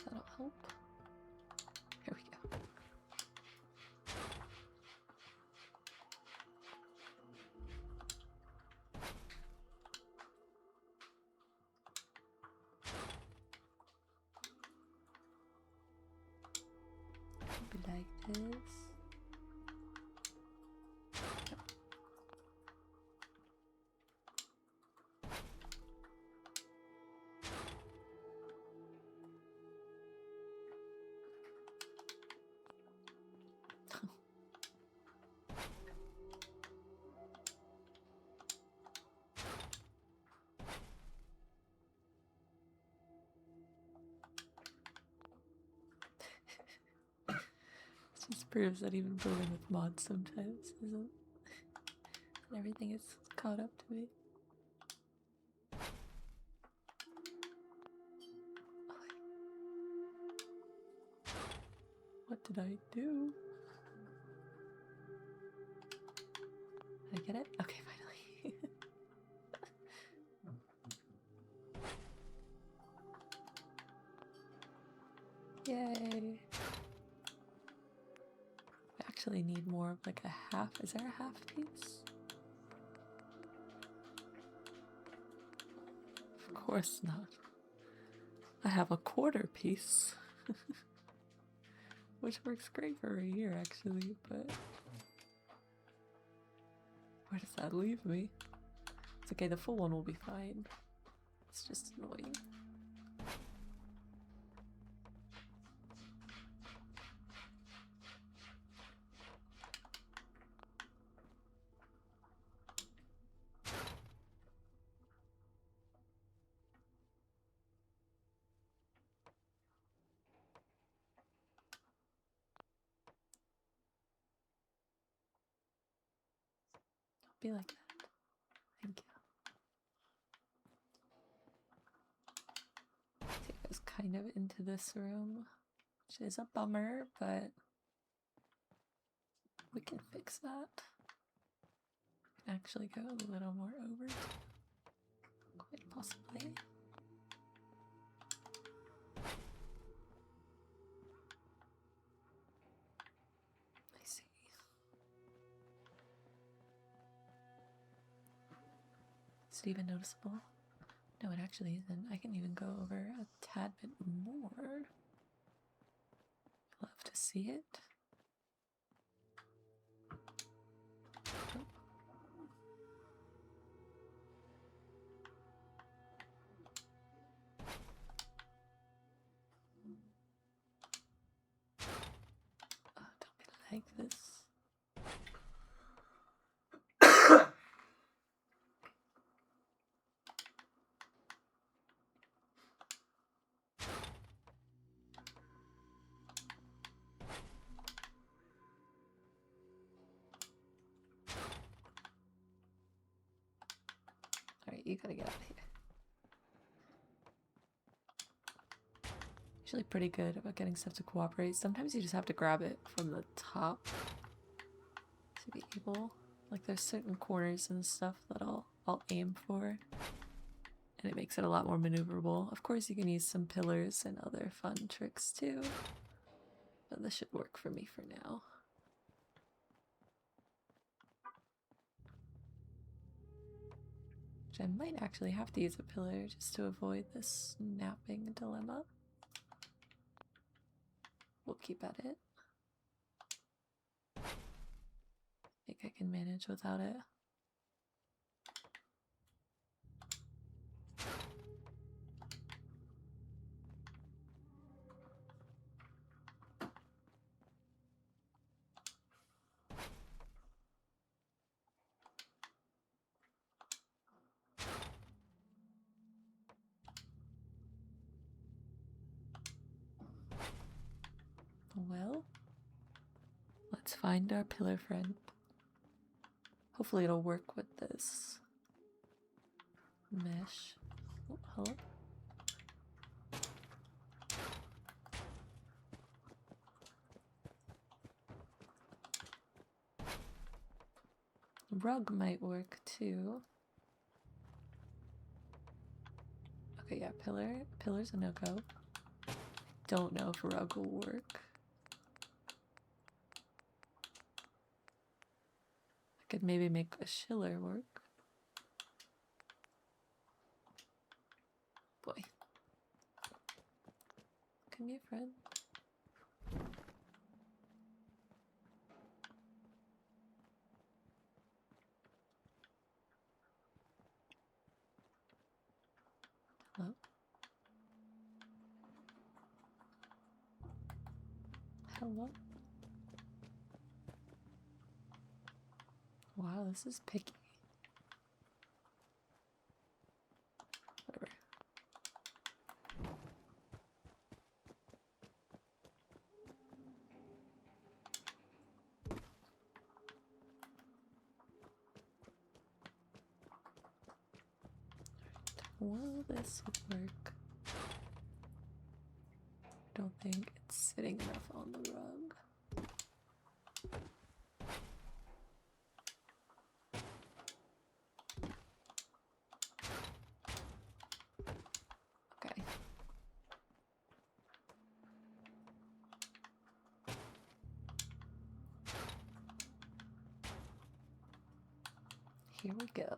That'll help. Here we go. Be like this. proves that even building with mods sometimes isn't. Everything is caught up to me. What did I do? Did I get it? Okay, finally. Yay. I actually need more of like a half. Is there a half piece? Of course not. I have a quarter piece. Which works great for right here actually, but where does that leave me? It's okay, the full one will be fine. It's just annoying. Be like that. Thank you. Take us kind of into this room, which is a bummer, but we can fix that. Actually go a little more over, quite possibly. I see. Is it even noticeable? No, it actually isn't. I can even go over a tad bit more. Love to see it. Oh. Oh, don't be like this. Alright, you gotta get out of here. Usually pretty good about getting stuff to cooperate. Sometimes you just have to grab it from the top to be able. Like there's certain corners and stuff that I'll aim for, and it makes it a lot more maneuverable. Of course you can use some pillars and other fun tricks too, but this should work for me for now. Which I might actually have to use a pillar just to avoid this snapping dilemma. We'll keep at it. I think I can manage without it. Well, let's find our pillar friend. Hopefully it'll work with this mesh. Oh, hello. Rug might work too. Okay, yeah, pillar's a no-go. Don't know if rug will work. I could maybe make a schiller work. Boy. Come here, friend. Hello? Hello? Wow, this is picky. Whatever. Will this work? I don't think it's sitting enough on the rug. Okay. Here we go.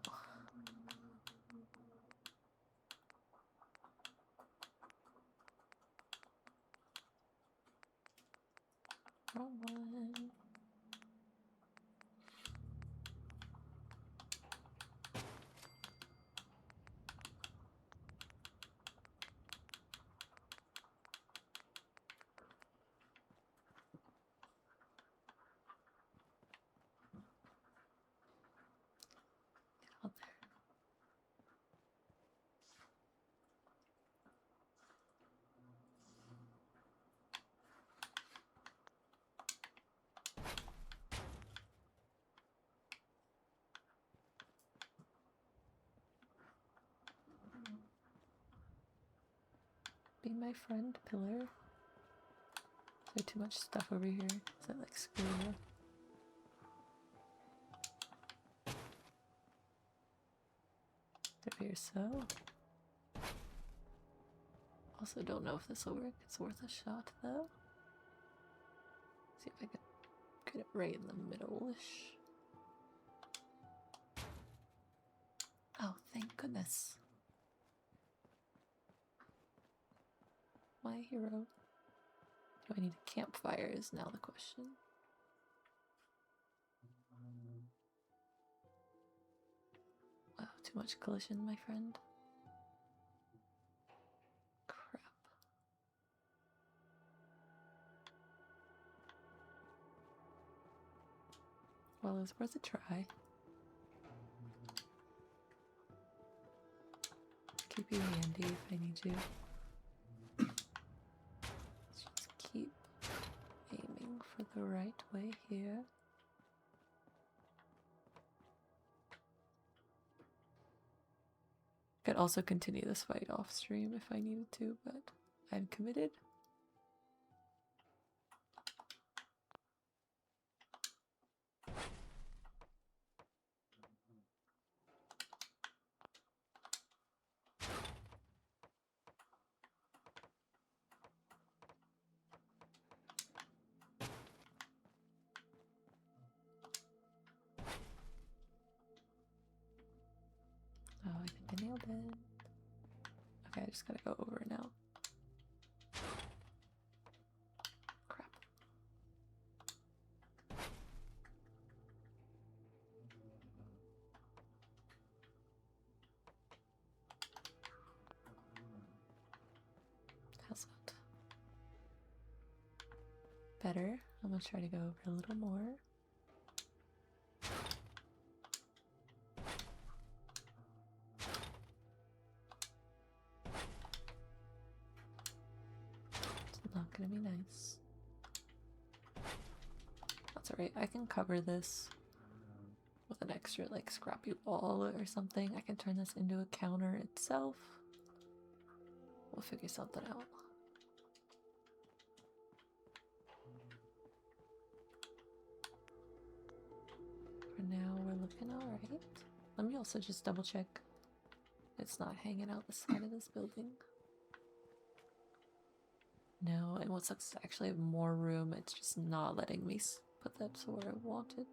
Wrong one. Get out there. Be my friend, pillar. Is there too much stuff over here? Is that like screwing up? There, so. Also, don't know if this will work. It's worth a shot though. See if I can get it right in the middle-ish. Oh, thank goodness. My hero. Do I need a campfire is now the question. Wow, too much collision, my friend. Crap. Well, it was worth a try. Keep you handy if I need you. Let's just keep aiming for the right way here. Could also continue this fight off stream if I needed to, but I'm committed. Oh, I think I nailed it. Okay, I just gotta go over now. Crap. How's that? Better. I'm gonna try to go over a little more. It's not gonna be nice. That's alright. I can cover this with an extra like scrappy wall or something. I can turn this into a counter itself. We'll figure something out. For now, we're looking alright. Let me also just double check it's not hanging out the side of this building. No, and what sucks is I actually have more room. It's just not letting me put that where I want it.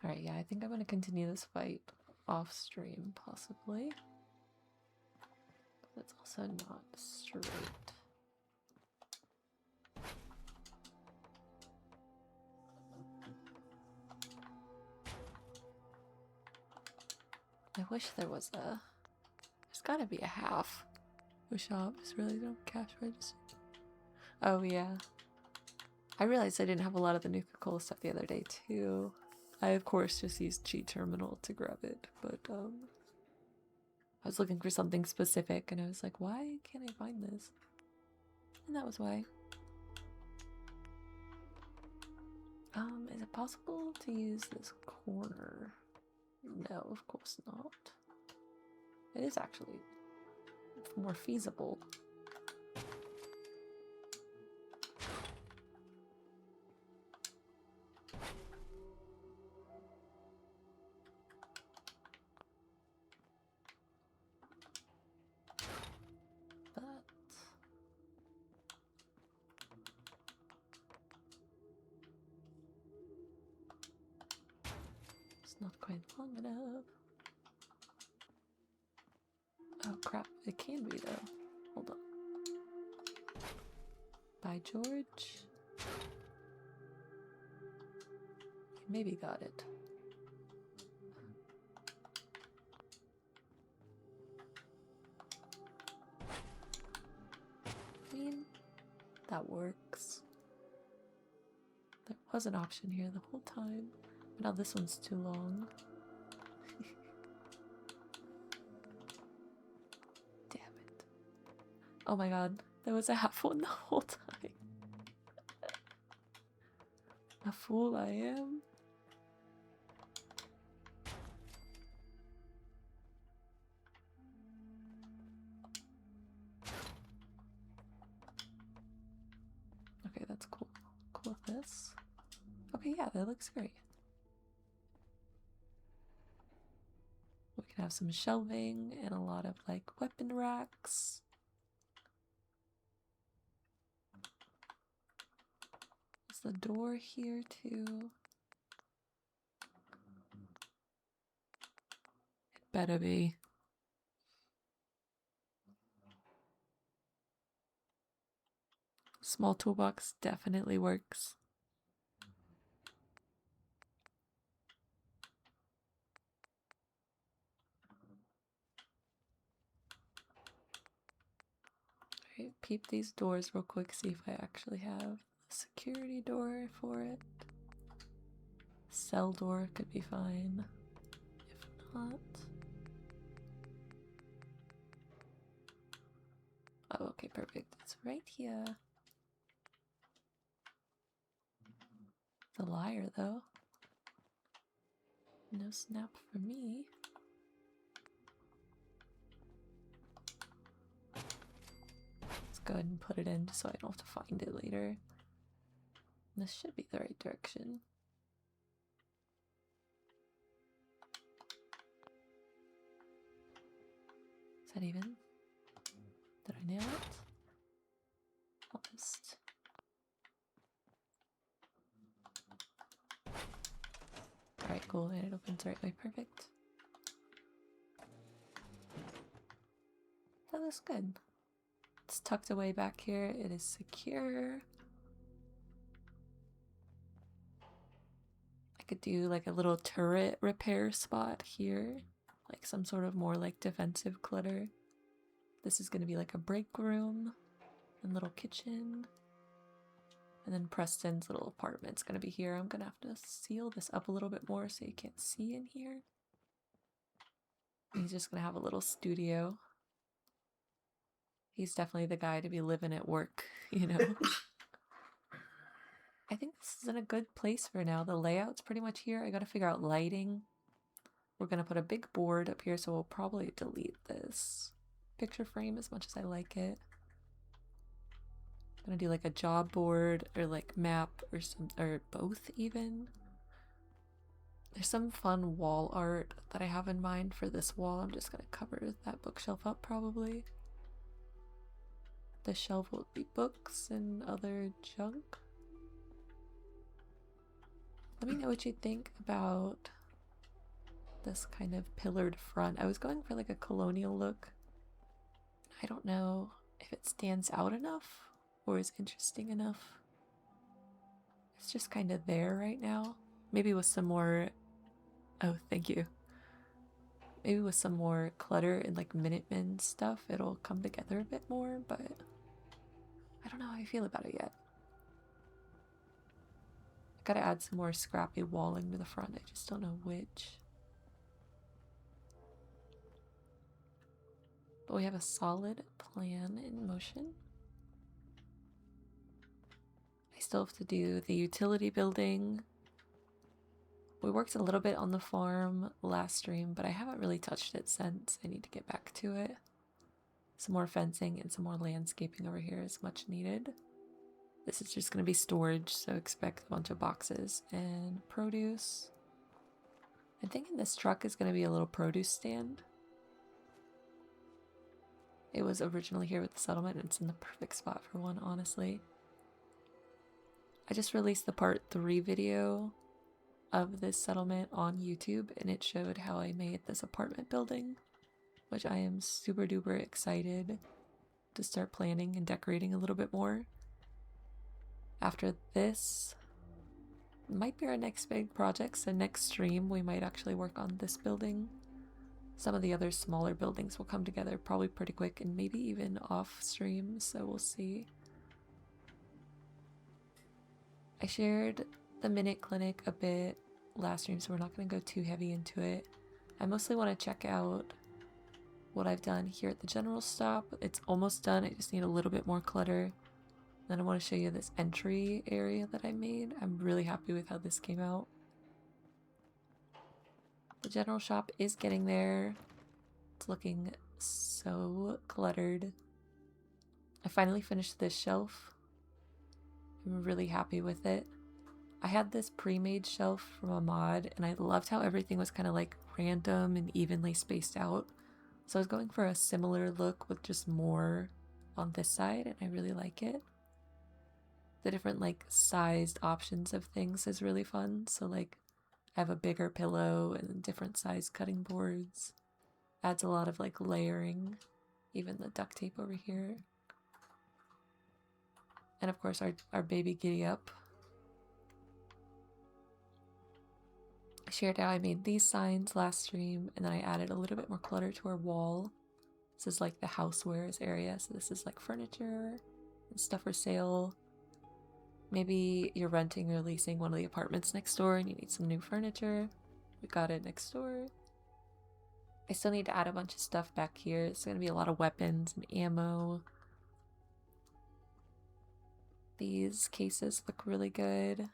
Alright, yeah, I think I'm gonna continue this fight off stream, possibly. But it's also not straight. wish there was a... There's gotta be a half. The shop is really no cash register. Oh yeah. I realized I didn't have a lot of the Nuka-Cola stuff the other day too. I of course just used Cheat Terminal to grab it, but I was looking for something specific and I was like, why can't I find this? And that was why. Is it possible to use this corner? No, of course not. It is actually more feasible. Not quite long enough. Oh crap, it can be though. Hold on. By George. Maybe got it. I mean, that works. There was an option here the whole time. But now this one's too long. Damn it. Oh my god, there was a half one the whole time. A fool I am. Okay, that's cool. Cool with this. Okay, yeah, that looks great. We can have some shelving and a lot of like weapon racks. There's the door here too. It better be. Small toolbox definitely works. Alright, peep these doors real quick, see if I actually have a security door for it. Cell door could be fine. If not... Oh, okay, perfect. It's right here. The liar, though. No snap for me. Let's go ahead and put it in just so I don't have to find it later. This should be the right direction. Is that even? Did I nail it? Almost. Alright, cool, and it opens the right way, perfect. That looks good. It's tucked away back here, it is secure. I could do like a little turret repair spot here, like some sort of more like defensive clutter. This is going to be like a break room and little kitchen. And then Preston's little apartment's going to be here. I'm going to have to seal this up a little bit more so you can't see in here. He's just going to have a little studio. He's definitely the guy to be living at work, you know? I think this is in a good place for now. The layout's pretty much here. I got to figure out lighting. We're going to put a big board up here, so we'll probably delete this picture frame as much as I like it. I'm gonna do like a job board or like map or some, or both even. There's some fun wall art that I have in mind for this wall. I'm just gonna cover that bookshelf up probably. The shelf will be books and other junk. Let me know what you think about this kind of pillared front. I was going for like a colonial look. I don't know if it stands out enough or is interesting enough. It's just kind of there right now. Maybe with some more... Oh, thank you. Maybe with some more clutter and like Minutemen stuff, it'll come together a bit more, but I don't know how I feel about it yet. I gotta add some more scrappy walling to the front, I just don't know which. But we have a solid plan in motion. I still have to do the utility building. We worked a little bit on the farm last stream, but I haven't really touched it since. I need to get back to it. Some more fencing and some more landscaping over here is much needed. This is just going to be storage, so expect a bunch of boxes and produce. I'm thinking this truck is going to be a little produce stand. It was originally here with the settlement, and it's in the perfect spot for one, honestly. I just released the part 3 video of this settlement on YouTube, and it showed how I made this apartment building, which I am super duper excited to start planning and decorating a little bit more. After this might be our next big project, so next stream we might actually work on this building. Some of the other smaller buildings will come together probably pretty quick and maybe even off stream, so we'll see. I shared the Minute Clinic a bit last stream, so we're not going to go too heavy into it. I mostly want to check out what I've done here at the general stop. It's almost done, I just need a little bit more clutter. Then I want to show you this entry area that I made. I'm really happy with how this came out. The general shop is getting there. It's looking so cluttered. I finally finished this shelf. I'm really happy with it. I had this pre-made shelf from a mod, and I loved how everything was kind of like random and evenly spaced out. So I was going for a similar look with just more on this side, and I really like it. The different like sized options of things is really fun. So like I have a bigger pillow and different size cutting boards. Adds a lot of like layering. Even the duct tape over here. And of course our baby Giddy Up. I shared how I made these signs last stream, and then I added a little bit more clutter to our wall. This is like the housewares area, so this is like furniture and stuff for sale. Maybe you're renting or leasing one of the apartments next door and you need some new furniture. We got it next door. I still need to add a bunch of stuff back here. It's going to be a lot of weapons and ammo. These cases look really good.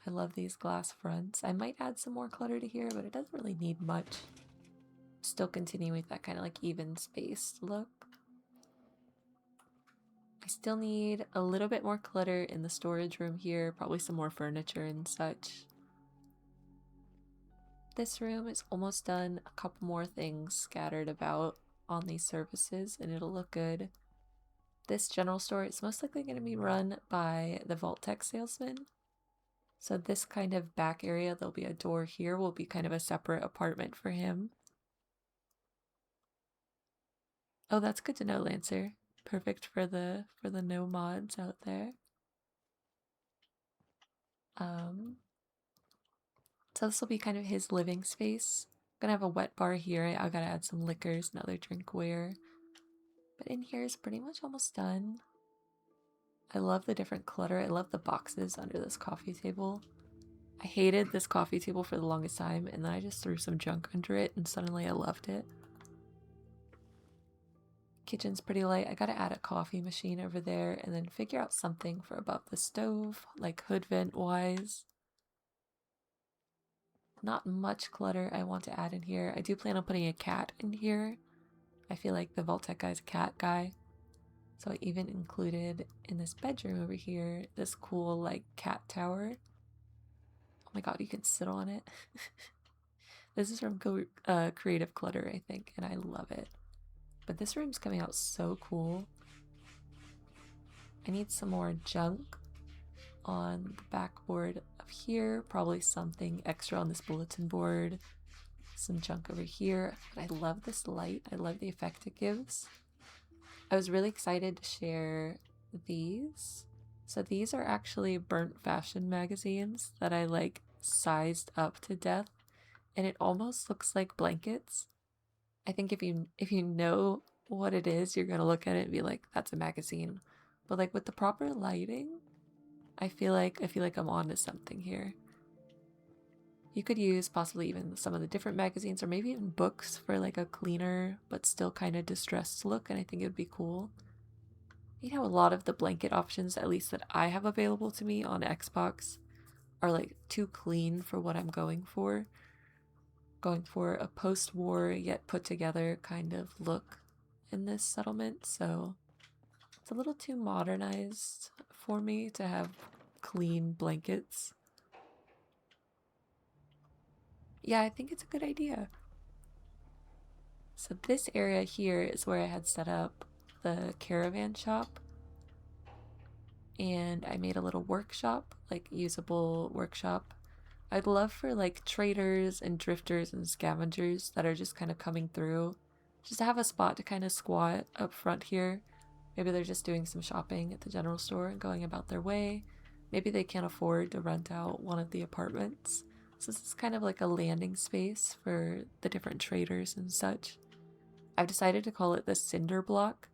I love these glass fronts. I might add some more clutter to here, but it doesn't really need much. Still continuing with that kind of like even spaced look. I still need a little bit more clutter in the storage room here, probably some more furniture and such. This room is almost done, a couple more things scattered about on these surfaces and it'll look good. This general store is most likely going to be run by the Vault Tech salesman. So this kind of back area, there'll be a door here, will be kind of a separate apartment for him. Oh, that's good to know, Lancer. Perfect for the no mods out there. So this will be kind of his living space. I'm gonna have a wet bar here. I gotta add some liquors and other drinkware. But in here is pretty much almost done. I love the different clutter. I love the boxes under this coffee table. I hated this coffee table for the longest time, and then I just threw some junk under it, and suddenly I loved it. Kitchen's pretty light. I gotta add a coffee machine over there, and then figure out something for above the stove, like hood vent wise. Not much clutter I want to add in here. I do plan on putting a cat in here. I feel like the Vault Tech guy's a cat guy. So I even included in this bedroom over here, this cool like cat tower. Oh my god, you can sit on it. This is from Creative Clutter, I think, and I love it. But this room's coming out so cool. I need some more junk on the backboard of here. Probably something extra on this bulletin board. Some junk over here. But I love this light. I love the effect it gives. I was really excited to share these. So these are actually burnt fashion magazines that I like sized up to death and it almost looks like blankets. I think if you know what it is, you're gonna look at it and be like, that's a magazine. But like with the proper lighting, I feel like I'm onto something here. You could use possibly even some of the different magazines or maybe even books for like a cleaner but still kind of distressed look, and I think it would be cool. You know, a lot of the blanket options, at least that I have available to me on Xbox, are like too clean for what I'm going for. Going for a post-war yet put together kind of look in this settlement, so it's a little too modernized for me to have clean blankets. Yeah, I think it's a good idea. So this area here is where I had set up the caravan shop, and I made a little workshop, like usable workshop. I'd love for like traders and drifters and scavengers that are just kind of coming through, just to have a spot to kind of squat up front here. Maybe they're just doing some shopping at the general store and going about their way. Maybe they can't afford to rent out one of the apartments. So this is kind of like a landing space for the different traders and such. I've decided to call it the Cinder Block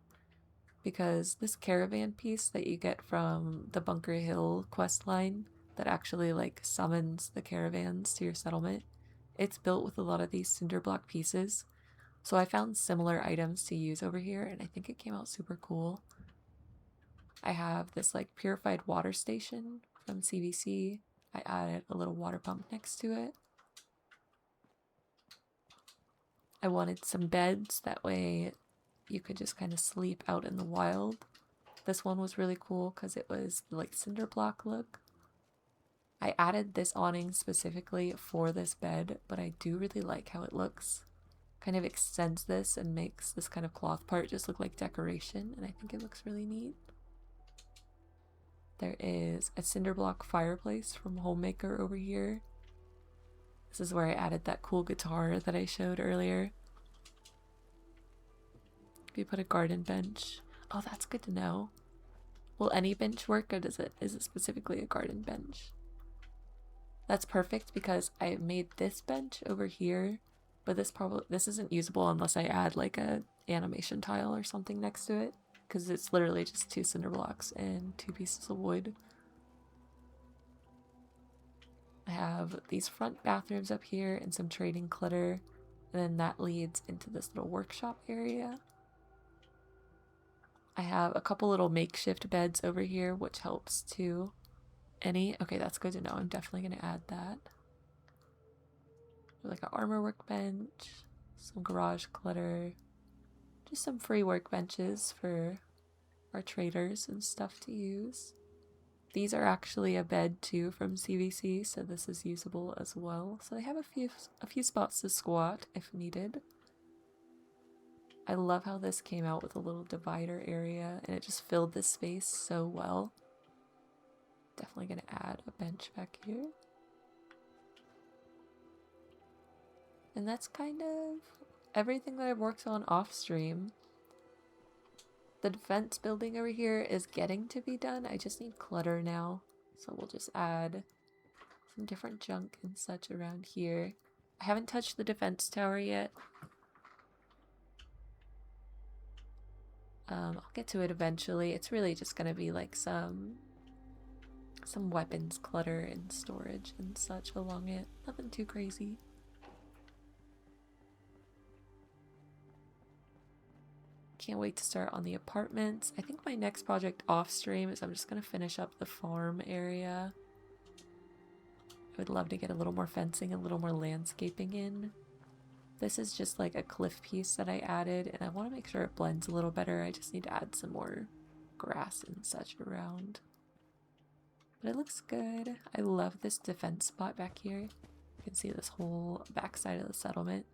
because this caravan piece that you get from the Bunker Hill quest line that actually like summons the caravans to your settlement, it's built with a lot of these cinder block pieces. So I found similar items to use over here, and I think it came out super cool. I have this like purified water station from CVC. I added a little water pump next to it. I wanted some beds, that way you could just kind of sleep out in the wild. This one was really cool because it was like cinder block look. I added this awning specifically for this bed, but I do really like how it looks. Kind of extends this and makes this kind of cloth part just look like decoration, and I think it looks really neat. There is a cinder block fireplace from Homemaker over here. This is where I added that cool guitar that I showed earlier. We put a garden bench. Oh, that's good to know. Will any bench work, or is it specifically a garden bench? That's perfect because I made this bench over here, but this isn't usable unless I add like a animation tile or something next to it, because it's literally just 2 cinder blocks and 2 pieces of wood. I have these front bathrooms up here and some trading clutter, and then that leads into this little workshop area. I have a couple little makeshift beds over here, which helps too. Okay, that's good to know. I'm definitely going to add that. Like an armor workbench, some garage clutter, just some free workbenches for our traders and stuff to use. These are actually a bed too from CVC, so this is usable as well. So they have a few spots to squat if needed. I love how this came out with a little divider area, and it just filled this space so well. Definitely going to add a bench back here. And that's kind of everything that I've worked on off stream. The defense building over here is getting to be done. I just need clutter now. So we'll just add some different junk and such around here. I haven't touched the defense tower yet. I'll get to it eventually. It's really just gonna be like some weapons clutter and storage and such along it. Nothing too crazy. Can't wait to start on the apartments. I think my next project off stream is I'm just gonna finish up the farm area. I would love to get a little more fencing, a little more landscaping in. This is just like a cliff piece that I added, and I want to make sure it blends a little better. I just need to add some more grass and such around. But it looks good. I love this defense spot back here. You can see this whole backside of the settlement.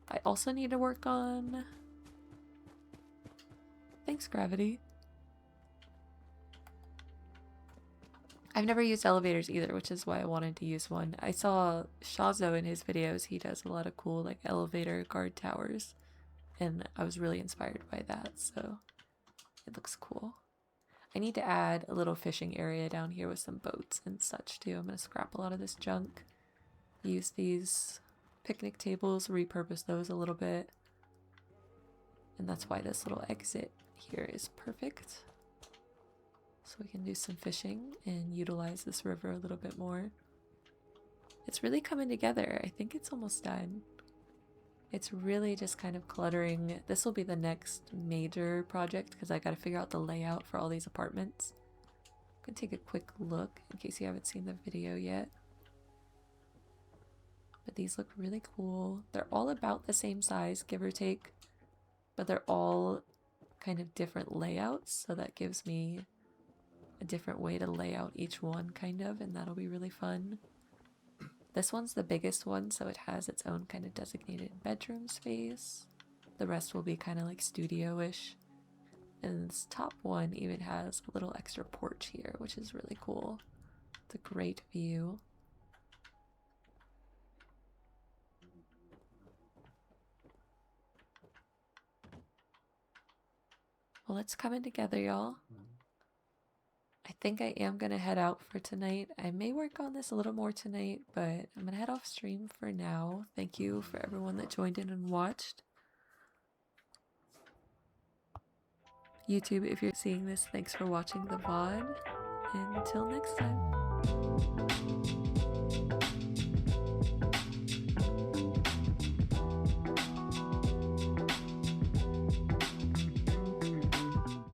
I also need to work on... Thanks, Gravity. I've never used elevators either, which is why I wanted to use one. I saw Shazo in his videos. He does a lot of cool like elevator guard towers, and I was really inspired by that, so it looks cool. I need to add a little fishing area down here with some boats and such too. I'm going to scrap a lot of this junk. Use these picnic tables, repurpose those a little bit. And that's why this little exit here is perfect. So we can do some fishing and utilize this river a little bit more. It's really coming together. I think it's almost done. It's really just kind of cluttering. This will be the next major project because I got to figure out the layout for all these apartments. I'm going to take a quick look in case you haven't seen the video yet. But these look really cool. They're all about the same size, give or take. But they're all kind of different layouts. So that gives me a different way to lay out each one kind of. And that'll be really fun. This one's the biggest one, so it has its own kind of designated bedroom space. The rest will be kind of like studio-ish. And this top one even has a little extra porch here, which is really cool. It's a great view. Well, it's coming together, y'all. I think I am going to head out for tonight. I may work on this a little more tonight, but I'm going to head off stream for now. Thank you for everyone that joined in and watched. YouTube, if you're seeing this, thanks for watching the VOD. And until next time.